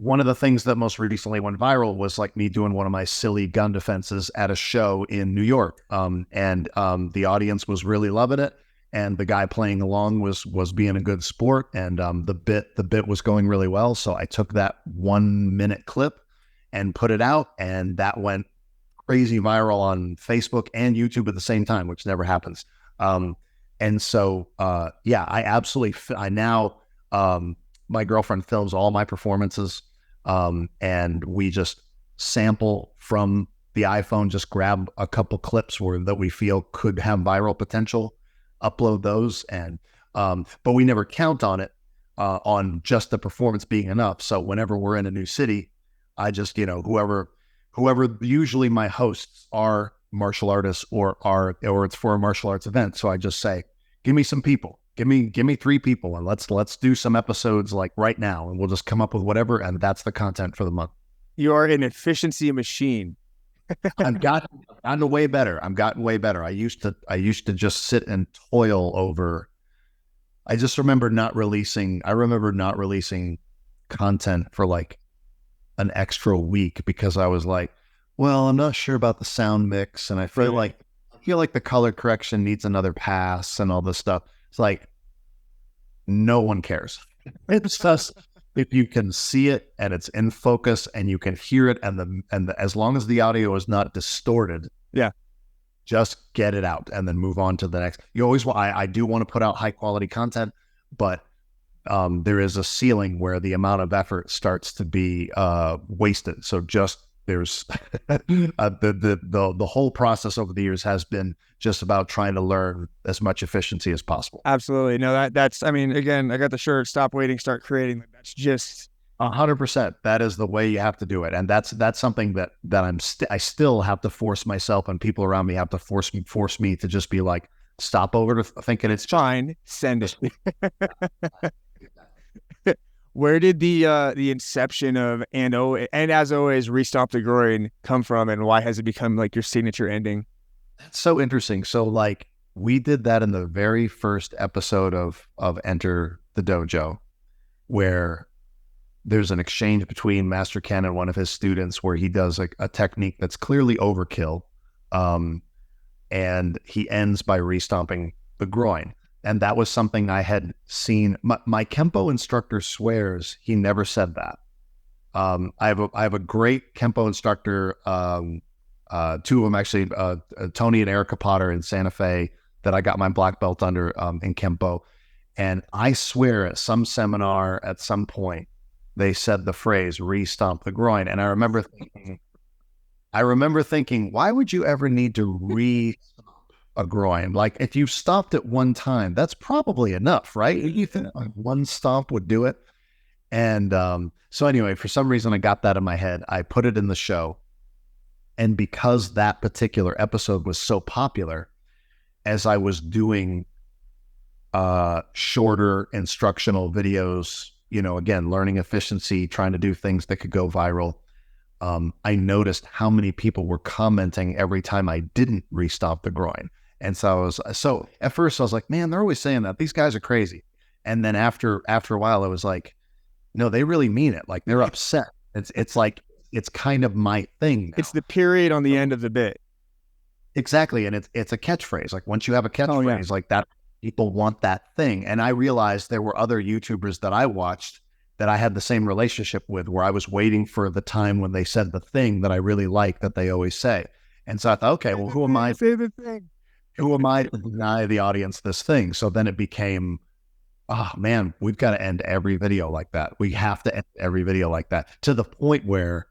One of the things that most recently went viral was like me doing one of my silly gun defenses at a show in New York. And the audience was really loving it. And the guy playing along was being a good sport, and the bit was going really well. So I took that 1-minute clip and put it out, and that went crazy viral on Facebook and YouTube at the same time, which never happens. And so I absolutely. My girlfriend films all my performances, and we just sample from the iPhone, just grab a couple clips that we feel could have viral potential, upload those. And But we never count on it, on just the performance being enough. So whenever we're in a new city, I just, whoever usually my hosts are martial artists or it's for a martial arts event. So I just say, give me some people, give me 3 people, and let's do some episodes like right now, and we'll just come up with whatever. And that's the content for the month. You are an efficiency machine. I've gotten way better. I used to just sit and toil over. I remember not releasing content for like an extra week because I was like, well, I'm not sure about the sound mix, and I feel like the color correction needs another pass and all this stuff. It's like, no one cares. It's just, if you can see it and it's in focus and you can hear it, and as long as the audio is not distorted, just get it out and then move on to the next. You always want, I do want to put out high quality content, but there is a ceiling where the amount of effort starts to be wasted. So just there's the whole process over the years has been just about trying to learn as much efficiency as possible. Absolutely. No, that's, I mean, again, I got the shirt, stop waiting, start creating. That's just 100%. That is the way you have to do it. And that's something that I still have to force myself, and people around me have to force me to just be like, stop over to thinking it's fine, send it. Where did the inception of and as always, Restop the Groin come from, and why has it become like your signature ending? That's so interesting. So like, we did that in the very first episode of Enter the Dojo, where there's an exchange between Master Ken and one of his students where he does a technique that's clearly overkill. And he ends by restomping the groin. And that was something I had seen. My Kempo instructor swears he never said that. I have a great Kempo instructor, 2 of them actually, Tony and Erica Potter in Santa Fe, that I got my black belt under in Kempo. And I swear at some seminar at some point, they said the phrase "restomp the groin," and I remember thinking, why would you ever need to re-stomp a groin? Like, if you've stomped it one time, that's probably enough, right? You think one stomp would do it? And so anyway, for some reason, I got that in my head. I put it in the show, and because that particular episode was so popular, as I was doing shorter instructional videos, again, learning efficiency, trying to do things that could go viral, I noticed how many people were commenting every time I didn't restomp the groin. And so at first I was like, man, they're always saying that. These guys are crazy. And then after a while, I was like, no, they really mean it. Like, they're upset. It's like, it's kind of my thing now. It's the period on the end of the bit. Exactly. And it's a catchphrase. Like, once you have a catchphrase like that, people want that thing. And I realized there were other YouTubers that I watched that I had the same relationship with, where I was waiting for the time when they said the thing that I really like that they always say. And so I thought, okay, well, who am I? Say the thing. Who am I to deny the audience this thing? So then it became, oh man, we've got to end every video like that. We have to end every video like that, to the point where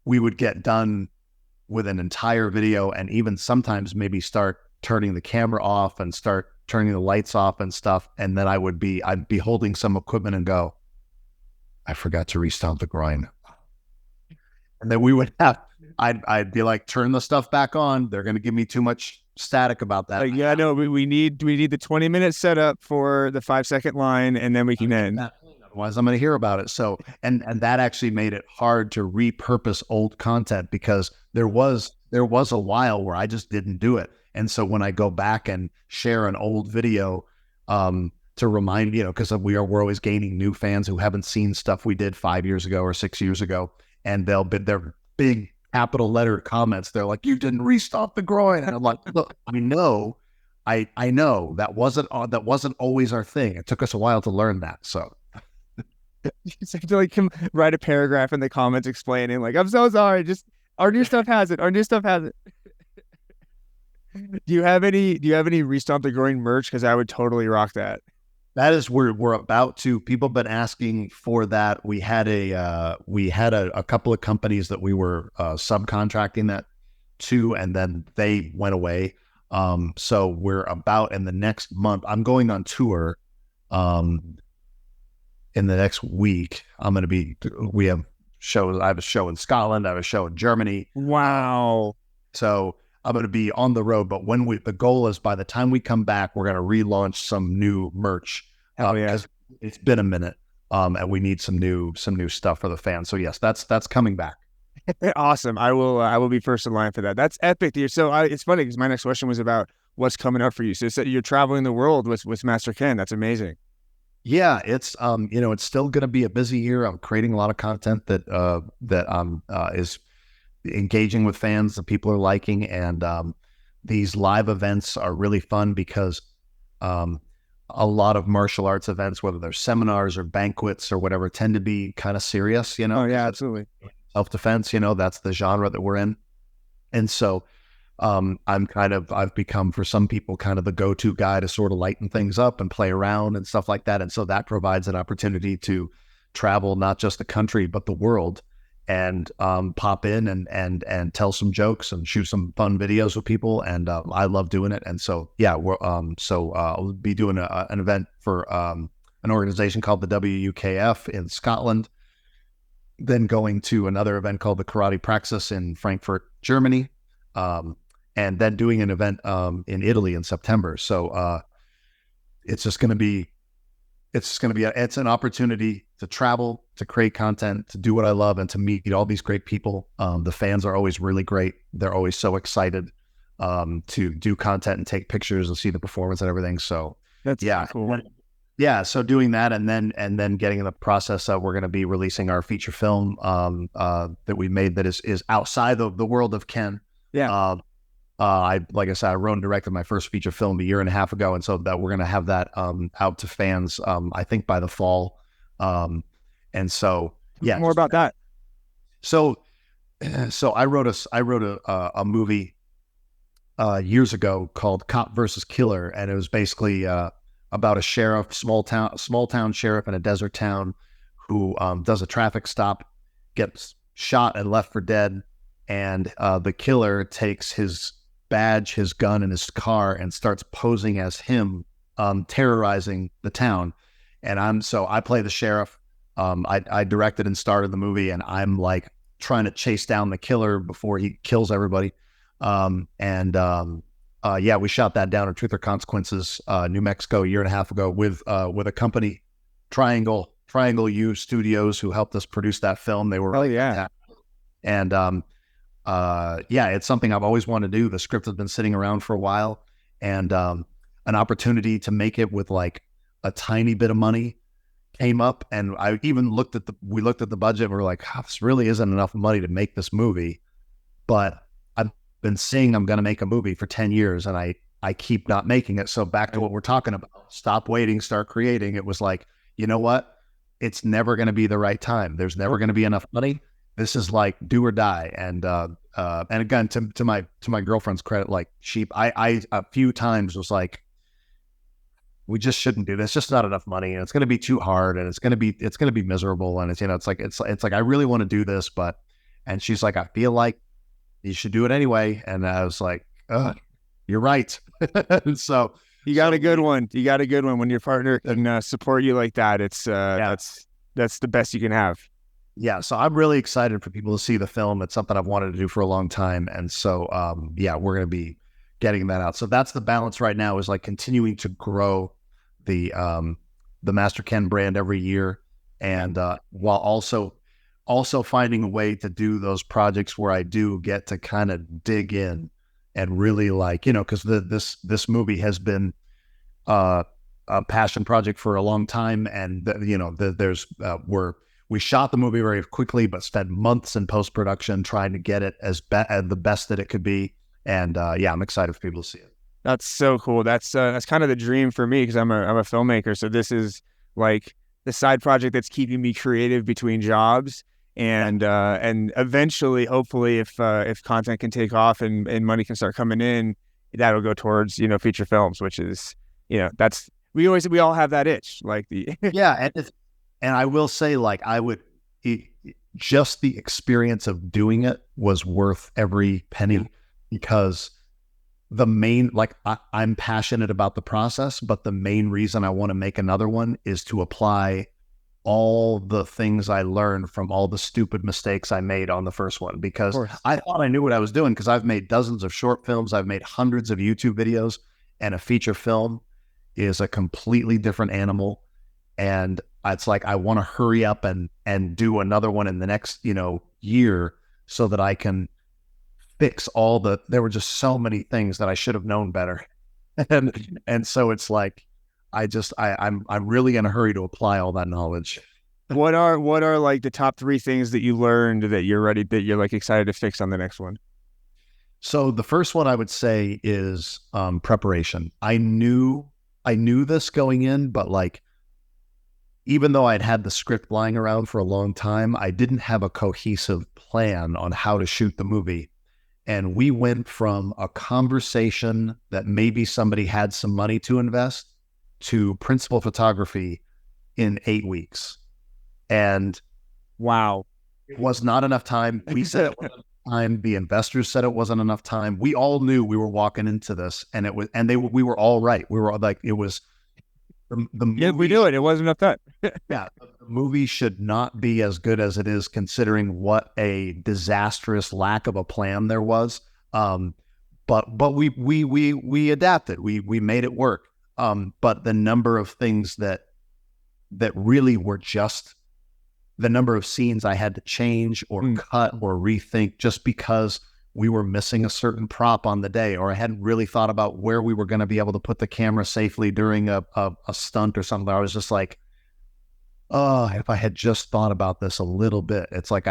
we would get done with an entire video, and even sometimes maybe start turning the camera off and start turning the lights off and stuff. And then I'd be holding some equipment and go, I forgot to restomp the groin. And then we would have, I'd be like, turn the stuff back on. They're going to give me too much static about that. Yeah, no, we need the 20-minute setup for the 5-second line, and then we can end. Otherwise, I'm going to hear about it. So, and that actually made it hard to repurpose old content, because there was a while where I just didn't do it. And so when I go back and share an old video, to remind, because we're always gaining new fans who haven't seen stuff we did 5 years ago or 6 years ago, and their big capital letter comments. They're like, "You didn't restomp the groin," and I'm like, "Look, I know that wasn't always our thing. It took us a while to learn that." So you just have to write a paragraph in the comments explaining, like, "I'm so sorry. Just our new stuff has it. Our new stuff has it." Do you have any Restomp the Groin merch? Because I would totally rock that. That is where we're about to. People have been asking for that. We had a couple of companies that we were subcontracting that to, and then they went away. So we're about in the next month. I'm going on tour. In the next week, we have shows. I have a show in Scotland. I have a show in Germany. Wow. So I'm going to be on the road, but the goal is by the time we come back, we're going to relaunch some new merch. Because it's been a minute, and we need some new stuff for the fans. So yes, that's coming back. Awesome. I will be first in line for that. That's epic. So it's funny because my next question was about what's coming up for you. So you're traveling the world with Master Ken. That's amazing. Yeah, it's it's still going to be a busy year. I'm creating a lot of content that is engaging with fans that people are liking, and these live events are really fun because a lot of martial arts events, whether they're seminars or banquets or whatever, tend to be kind of serious. Oh yeah, absolutely. Self-defense, that's the genre that we're in, and so I've become, for some people, kind of the go-to guy to sort of lighten things up and play around and stuff like that. And so that provides an opportunity to travel not just the country but the world, and pop in and tell some jokes and shoot some fun videos with people. And I love doing it. And so I'll be doing an event for an organization called the WUKF in Scotland. Then going to another event called the Karate Praxis in Frankfurt, Germany. And then doing an event in Italy in September. So it's an opportunity to travel, to create content, to do what I love, and to meet all these great people. The fans are always really great. They're always so excited to do content and take pictures and see the performance and everything. So that's cool. Yeah, so doing that, and then getting in the process of, we're going to be releasing our feature film that we made that is outside of the world of Ken. Yeah. Like I said, I wrote and directed my first feature film a year and a half ago, and so that we're going to have that out to fans, I think by the fall. And so yeah, more about that. So I wrote a movie years ago called Cop versus Killer, and it was basically about a sheriff, small town sheriff in a desert town who does a traffic stop, gets shot and left for dead, and the killer takes his badge, his gun, and his car and starts posing as him, terrorizing the town. And I play the sheriff. I directed and started the movie, and I'm like trying to chase down the killer before he kills everybody. We shot that down in Truth or Consequences, New Mexico, a year and a half ago with a company, Triangle U Studios, who helped us produce that film. They were fantastic. And it's something I've always wanted to do. The script has been sitting around for a while, and an opportunity to make it with like a tiny bit of money came up. And I even looked at the budget, and we're like, this really isn't enough money to make this movie. But I've been saying I'm going to make a movie for 10 years, and I keep not making it. So back to what we're talking about, stop waiting, start creating. It was like, you know what? It's never going to be the right time. There's never going to be enough money. This is like do or die. And again, to my girlfriend's credit, like I a few times was like, we just shouldn't do this. It's just not enough money, and it's going to be too hard, and it's going to be miserable. And it's like I really want to do this, and she's like, I feel like you should do it anyway. And I was like, you're right. So you got a good one. You got a good one when your partner can support you like that. It's that's the best you can have. Yeah, so I'm really excited for people to see the film. It's something I've wanted to do for a long time. And so, we're going to be getting that out. So that's the balance right now, is like continuing to grow the Master Ken brand every year. And while also finding a way to do those projects where I do get to kind of dig in and really because this movie has been a passion project for a long time. And, we shot the movie very quickly, but spent months in post-production trying to get it as the best that it could be. And I'm excited for people to see it. That's so cool. That's kind of the dream for me, because I'm a filmmaker. So this is like the side project that's keeping me creative between jobs. And eventually, hopefully, if content can take off and money can start coming in, that'll go towards feature films, which is we all have that itch, like the And I will say, just the experience of doing it was worth every penny, because the main, like I'm passionate about the process, but the main reason I want to make another one is to apply all the things I learned from all the stupid mistakes I made on the first one, because I thought I knew what I was doing, because I've made dozens of short films, I've made hundreds of YouTube videos, and a feature film is a completely different animal. And it's like, I want to hurry up and do another one in the next, year, so that I can fix there were just so many things that I should have known better. And so it's like, I'm really in a hurry to apply all that knowledge. What are like the top 3 things that you learned that you're like excited to fix on the next one? So the first one I would say is preparation. I knew this going in, but like, even though I'd had the script lying around for a long time, I didn't have a cohesive plan on how to shoot the movie. And we went from a conversation that maybe somebody had some money to invest to principal photography in 8 weeks. And wow, it was not enough time. We said it wasn't enough time. The investors said it wasn't enough time. We all knew we were walking into this, and we were all right. We were all like, it was the movie. Yeah, we knew it. It wasn't enough time. Yeah, the movie should not be as good as it is, considering what a disastrous lack of a plan there was. But we adapted. We made it work. But the number of things that really were just the number of scenes I had to change or cut or rethink just because we were missing a certain prop on the day, or I hadn't really thought about where we were going to be able to put the camera safely during a stunt or something. I was just like, oh, if I had just thought about this a little bit. It's like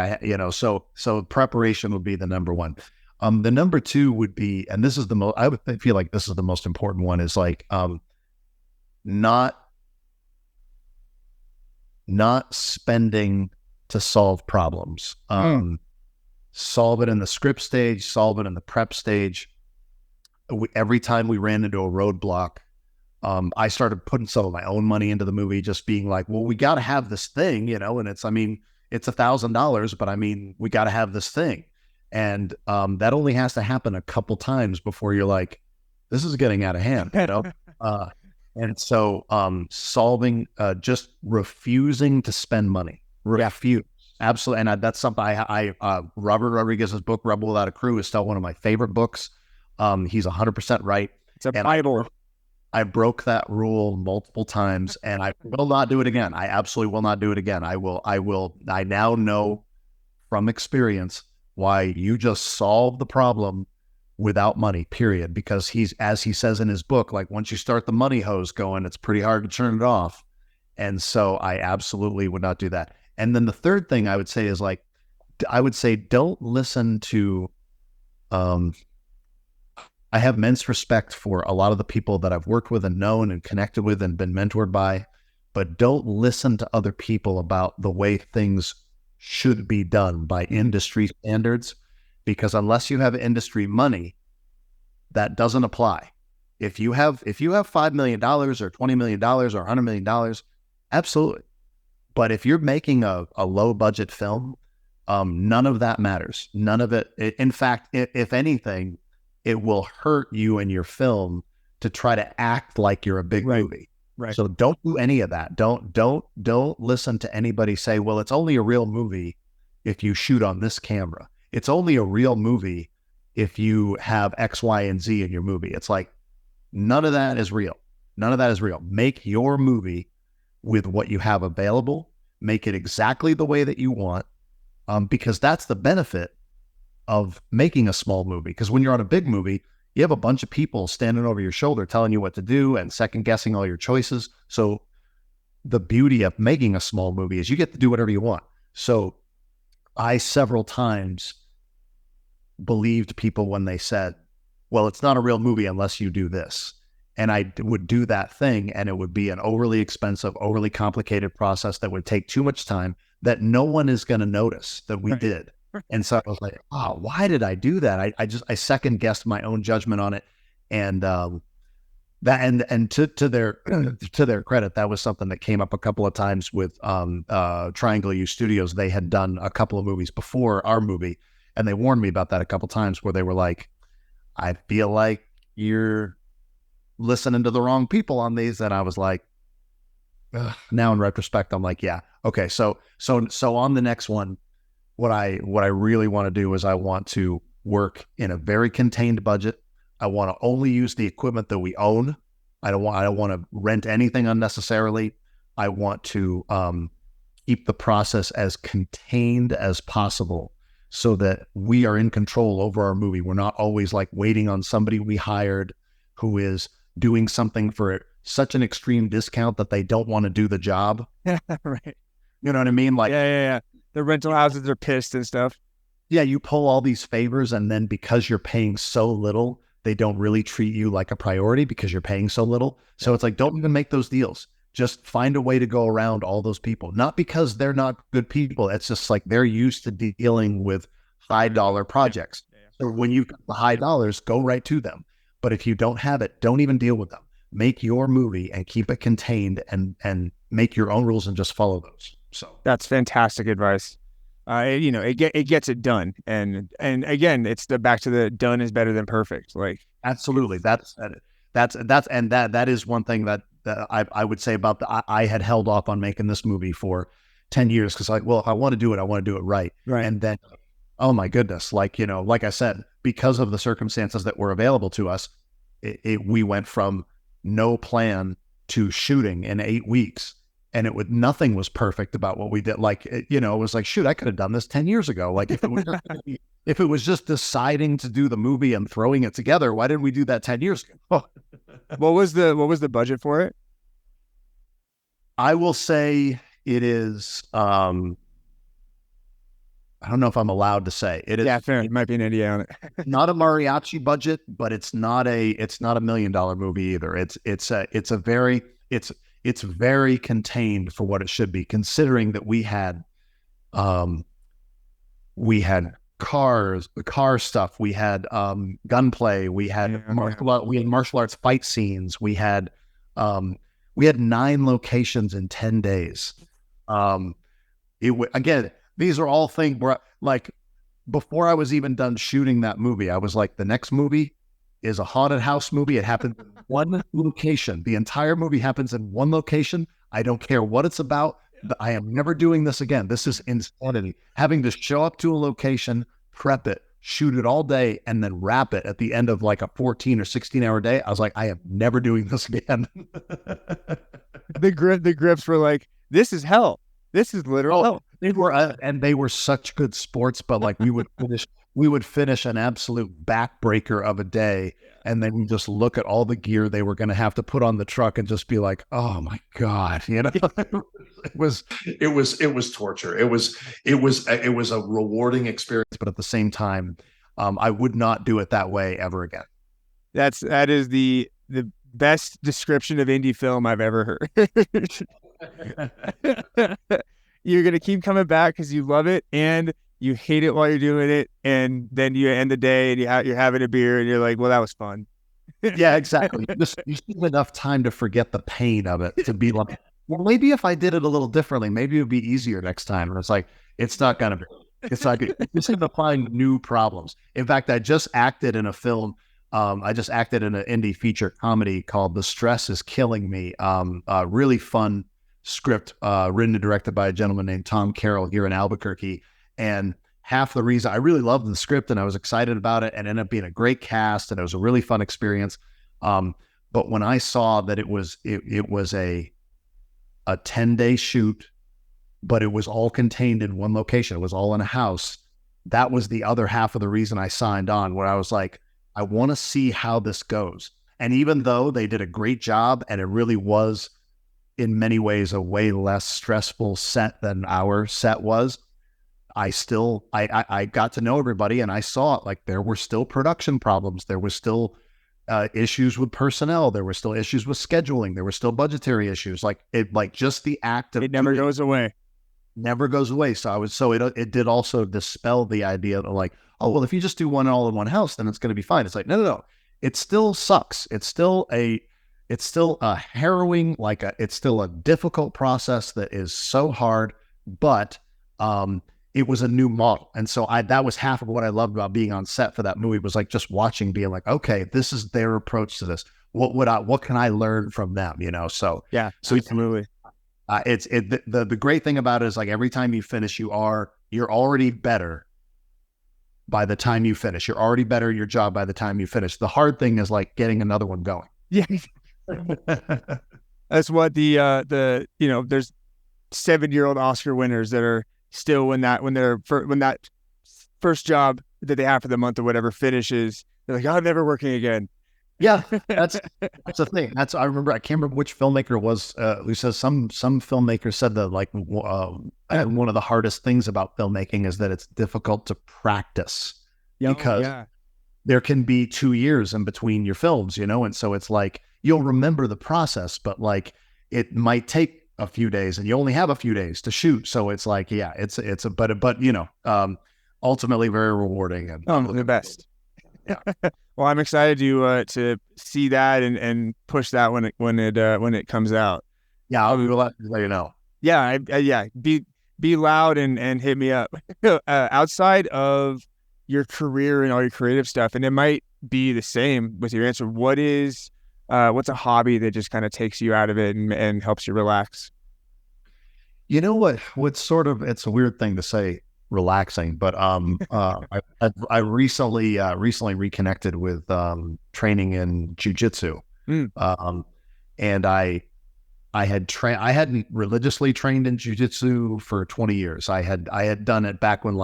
so preparation would be the number one. The number 2 would be, and this is the most, I would feel like this is the most important one, is like not spending to solve problems. Solve it in the script stage, solve it in the prep stage. Every time we ran into a roadblock, I started putting some of my own money into the movie, just being like, well, we got to have this thing, and it's $1,000, but we got to have this thing. And that only has to happen a couple times before you're like, this is getting out of hand, And so solving, just refusing to spend money. Refuse. Absolutely. And that's something Robert Rodriguez's book, Rebel Without a Crew, is still one of my favorite books. He's 100% right. It's a Bible. I broke that rule multiple times, and I will not do it again. I absolutely will not do it again. I now know from experience why you just solve the problem without money, period. Because as he says in his book, like, once you start the money hose going, it's pretty hard to turn it off. And so I absolutely would not do that. And then the third thing I would say is, like, I would say, don't listen to, I have immense respect for a lot of the people that I've worked with and known and connected with and been mentored by, but don't listen to other people about the way things should be done by industry standards, because unless you have industry money, that doesn't apply. If you have $5 million or $20 million or $100 million, absolutely. But if you're making a low budget film, none of that matters. None of it. In fact, if anything, it will hurt you and your film to try to act like you're a big movie. Right. So don't do any of that. Don't listen to anybody say, well, it's only a real movie if you shoot on this camera. It's only a real movie if you have X, Y, and Z in your movie. It's like, none of that is real. None of that is real. Make your movie with what you have available. Make it exactly the way that you want, because that's the benefit of making a small movie. Because when you're on a big movie, you have a bunch of people standing over your shoulder telling you what to do and second guessing all your choices. So the beauty of making a small movie is you get to do whatever you want. So I several times believed people when they said, well, it's not a real movie unless you do this. And I would do that thing, and it would be an overly expensive, overly complicated process that would take too much time that no one is going to notice that we did. And so I was like, oh, why did I do that? I second guessed my own judgment on it. And to their credit, that was something that came up a couple of times with Triangle U Studios. They had done a couple of movies before our movie, and they warned me about that a couple of times, where they were like, I feel like you're listening to the wrong people on these. And I was like, ugh. Now in retrospect, I'm like, yeah, okay. So on the next one, what I really want to do is I want to work in a very contained budget. I want to only use the equipment that we own. I don't want to rent anything unnecessarily. I want to keep the process as contained as possible so that we are in control over our movie. We're not always like waiting on somebody we hired who is doing something for such an extreme discount that they don't want to do the job. Right. You know what I mean? Like, yeah. The rental houses are pissed and stuff. Yeah, you pull all these favors, and then because you're paying so little, they don't really treat you like a priority because you're paying so little. So it's like, don't even make those deals. Just find a way to go around all those people. Not because they're not good people. It's just like they're used to dealing with high dollar projects. So when you've got the high dollars, go right to them. But if you don't have it, don't even deal with them. Make your movie and keep it contained and make your own rules and just follow those. So that's fantastic advice. It gets it done. And again, it's back to the done is better than perfect. Like, absolutely. That is one thing that I would say about I had held off on making this movie for 10 years. Cause like, well, if I want to do it, I want to do it right. Right. And then, oh my goodness, like, like I said, because of the circumstances that were available to us, we went from no plan to shooting in 8 weeks. And nothing was perfect about what we did. Like, it was like, shoot, I could have done this 10 years ago. Like if it was just deciding to do the movie and throwing it together, why didn't we do that 10 years ago? What was the budget for it? I will say it is, I don't know if I'm allowed to say it is. Yeah, fair. It might be an NDA on it. Not a mariachi budget, but it's not a $1 million movie either. It's very contained for what it should be, considering that we had car stuff, we had gunplay, we had martial arts fight scenes, we had 9 locations in 10 days. Again, these are all things where, like, before I was even done shooting that movie, I was like, the next movie is a haunted house movie. It happens in one location. The entire movie happens in one location. I don't care what it's about. I am never doing this again. This is insanity. Having to show up to a location, prep it, shoot it all day, and then wrap it at the end of like a 14 or 16 hour day. I was like, I am never doing this again. The grips were like, this is hell. This is literal hell. They were, and they were such good sports, but like we would finish an absolute backbreaker of a day, and then we just look at all the gear they were going to have to put on the truck and just be like, oh my God, it was torture. It was a rewarding experience, but at the same time, I would not do it that way ever again. That is the best description of indie film I've ever heard. You're going to keep coming back because you love it and you hate it while you're doing it. And then you end the day and you're having a beer and you're like, well, that was fun. Yeah, exactly. You still have enough time to forget the pain of it, to be like, well, maybe if I did it a little differently, maybe it would be easier next time. And it's like, it's not going to be. It's like, it's going to find new problems. In fact, I just acted in a film. I just acted in an indie feature comedy called The Stress is Killing Me. Really fun script, written and directed by a gentleman named Tom Carroll here in Albuquerque. And half the reason I really loved the script and I was excited about it and ended up being a great cast and it was a really fun experience. But when I saw that it was a 10-day shoot, but it was all contained in one location, it was all in a house. That was the other half of the reason I signed on, where I was like, I want to see how this goes. And even though they did a great job and it really was in many ways a way less stressful set than our set was, I got to know everybody and I saw it. Like, there were still production problems. There was still issues with personnel. There were still issues with scheduling. There were still budgetary issues. Just the act of it never goes away. Never goes away. So it did also dispel the idea of like, oh, well, if you just do one all in one house, then it's going to be fine. It's like, no. It still sucks. It's still a harrowing, it's still a difficult process that is so hard, but it was a new model. And so that was half of what I loved about being on set for that movie, was like just watching, being like, okay, this is their approach to this. What can I learn from them? So yeah, so absolutely. The great thing about it is, like, every time you finish, you're already better by the time you finish. You're already better at your job by the time you finish. The hard thing is like getting another one going. Yeah. That's what there's 7-year-old Oscar winners that are still when that first job that they have for the month or whatever finishes, they're like, oh, I'm never working again. Yeah, that's the thing. I remember, I can't remember which filmmaker it was who says, some filmmaker said that, like, one of the hardest things about filmmaking is that it's difficult to practice, because there can be 2 years in between your films, and so it's like, you'll remember the process, but like it might take a few days and you only have a few days to shoot. So it's like, ultimately very rewarding and the best. Yeah. Well, I'm excited to see that and push that when it comes out. Yeah, I'll be glad to let you know. Yeah, be loud and hit me up. Outside of your career and all your creative stuff, and it might be the same with your answer. What's a hobby that just kind of takes you out of it and helps you relax? You know what's sort of, it's a weird thing to say, relaxing, but I recently reconnected with training in Jujitsu. And I hadn't religiously trained in Jujitsu for 20 years. I had done it back when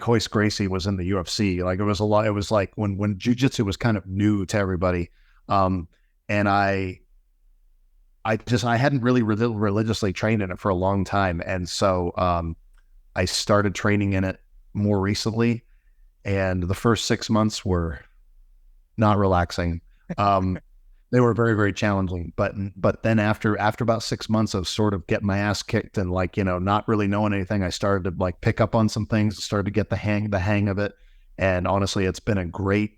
Hoist Gracie was in the UFC. Like, it was like when Jujitsu was kind of new to everybody. And I hadn't really religiously trained in it for a long time. And so, I started training in it more recently, and the first 6 months were not relaxing. They were very, very challenging, but then after about 6 months of sort of getting my ass kicked and not really knowing anything, I started to like pick up on some things, started to get the hang of it. And honestly, it's been a great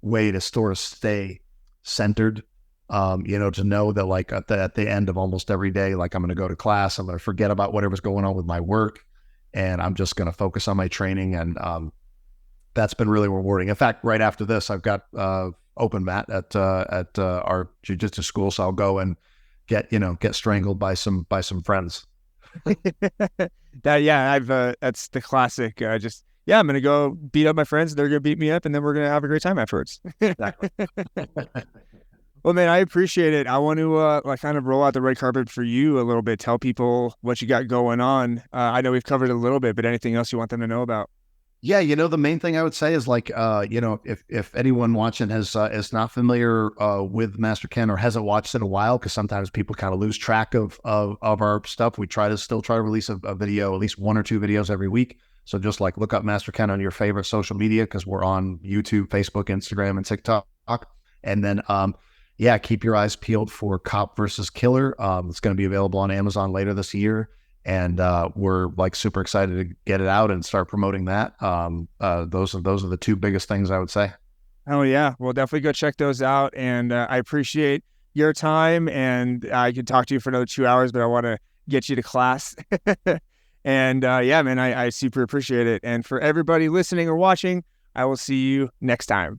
way to sort of stay centered, to know that like at the end of almost every day, like, I'm going to go to class, I'm going to forget about whatever's going on with my work, and I'm just going to focus on my training. And that's been really rewarding. In fact, right after this, I've got open mat at our jiu-jitsu school, so I'll go and get strangled by some friends. That's the classic. I'm gonna go beat up my friends, they're gonna beat me up, and then we're gonna have a great time afterwards. Exactly. Well, man, I appreciate it. I want to kind of roll out the red carpet for you a little bit. Tell people what you got going on. I know we've covered it a little bit, but anything else you want them to know about? Yeah, the main thing I would say is like, if anyone watching is not familiar with Master Ken or hasn't watched in a while, because sometimes people kind of lose track of our stuff. We still try to release a video, at least 1 or 2 videos every week. So just like look up Master Ken on your favorite social media, because we're on YouTube, Facebook, Instagram, and TikTok. And then, keep your eyes peeled for Cop versus Killer. It's going to be available on Amazon later this year. And we're like super excited to get it out and start promoting that. Those are the 2 biggest things I would say. Oh yeah, well, definitely go check those out. And I appreciate your time. And I could talk to you for another 2 hours, but I want to get you to class. And man, I super appreciate it. And for everybody listening or watching, I will see you next time.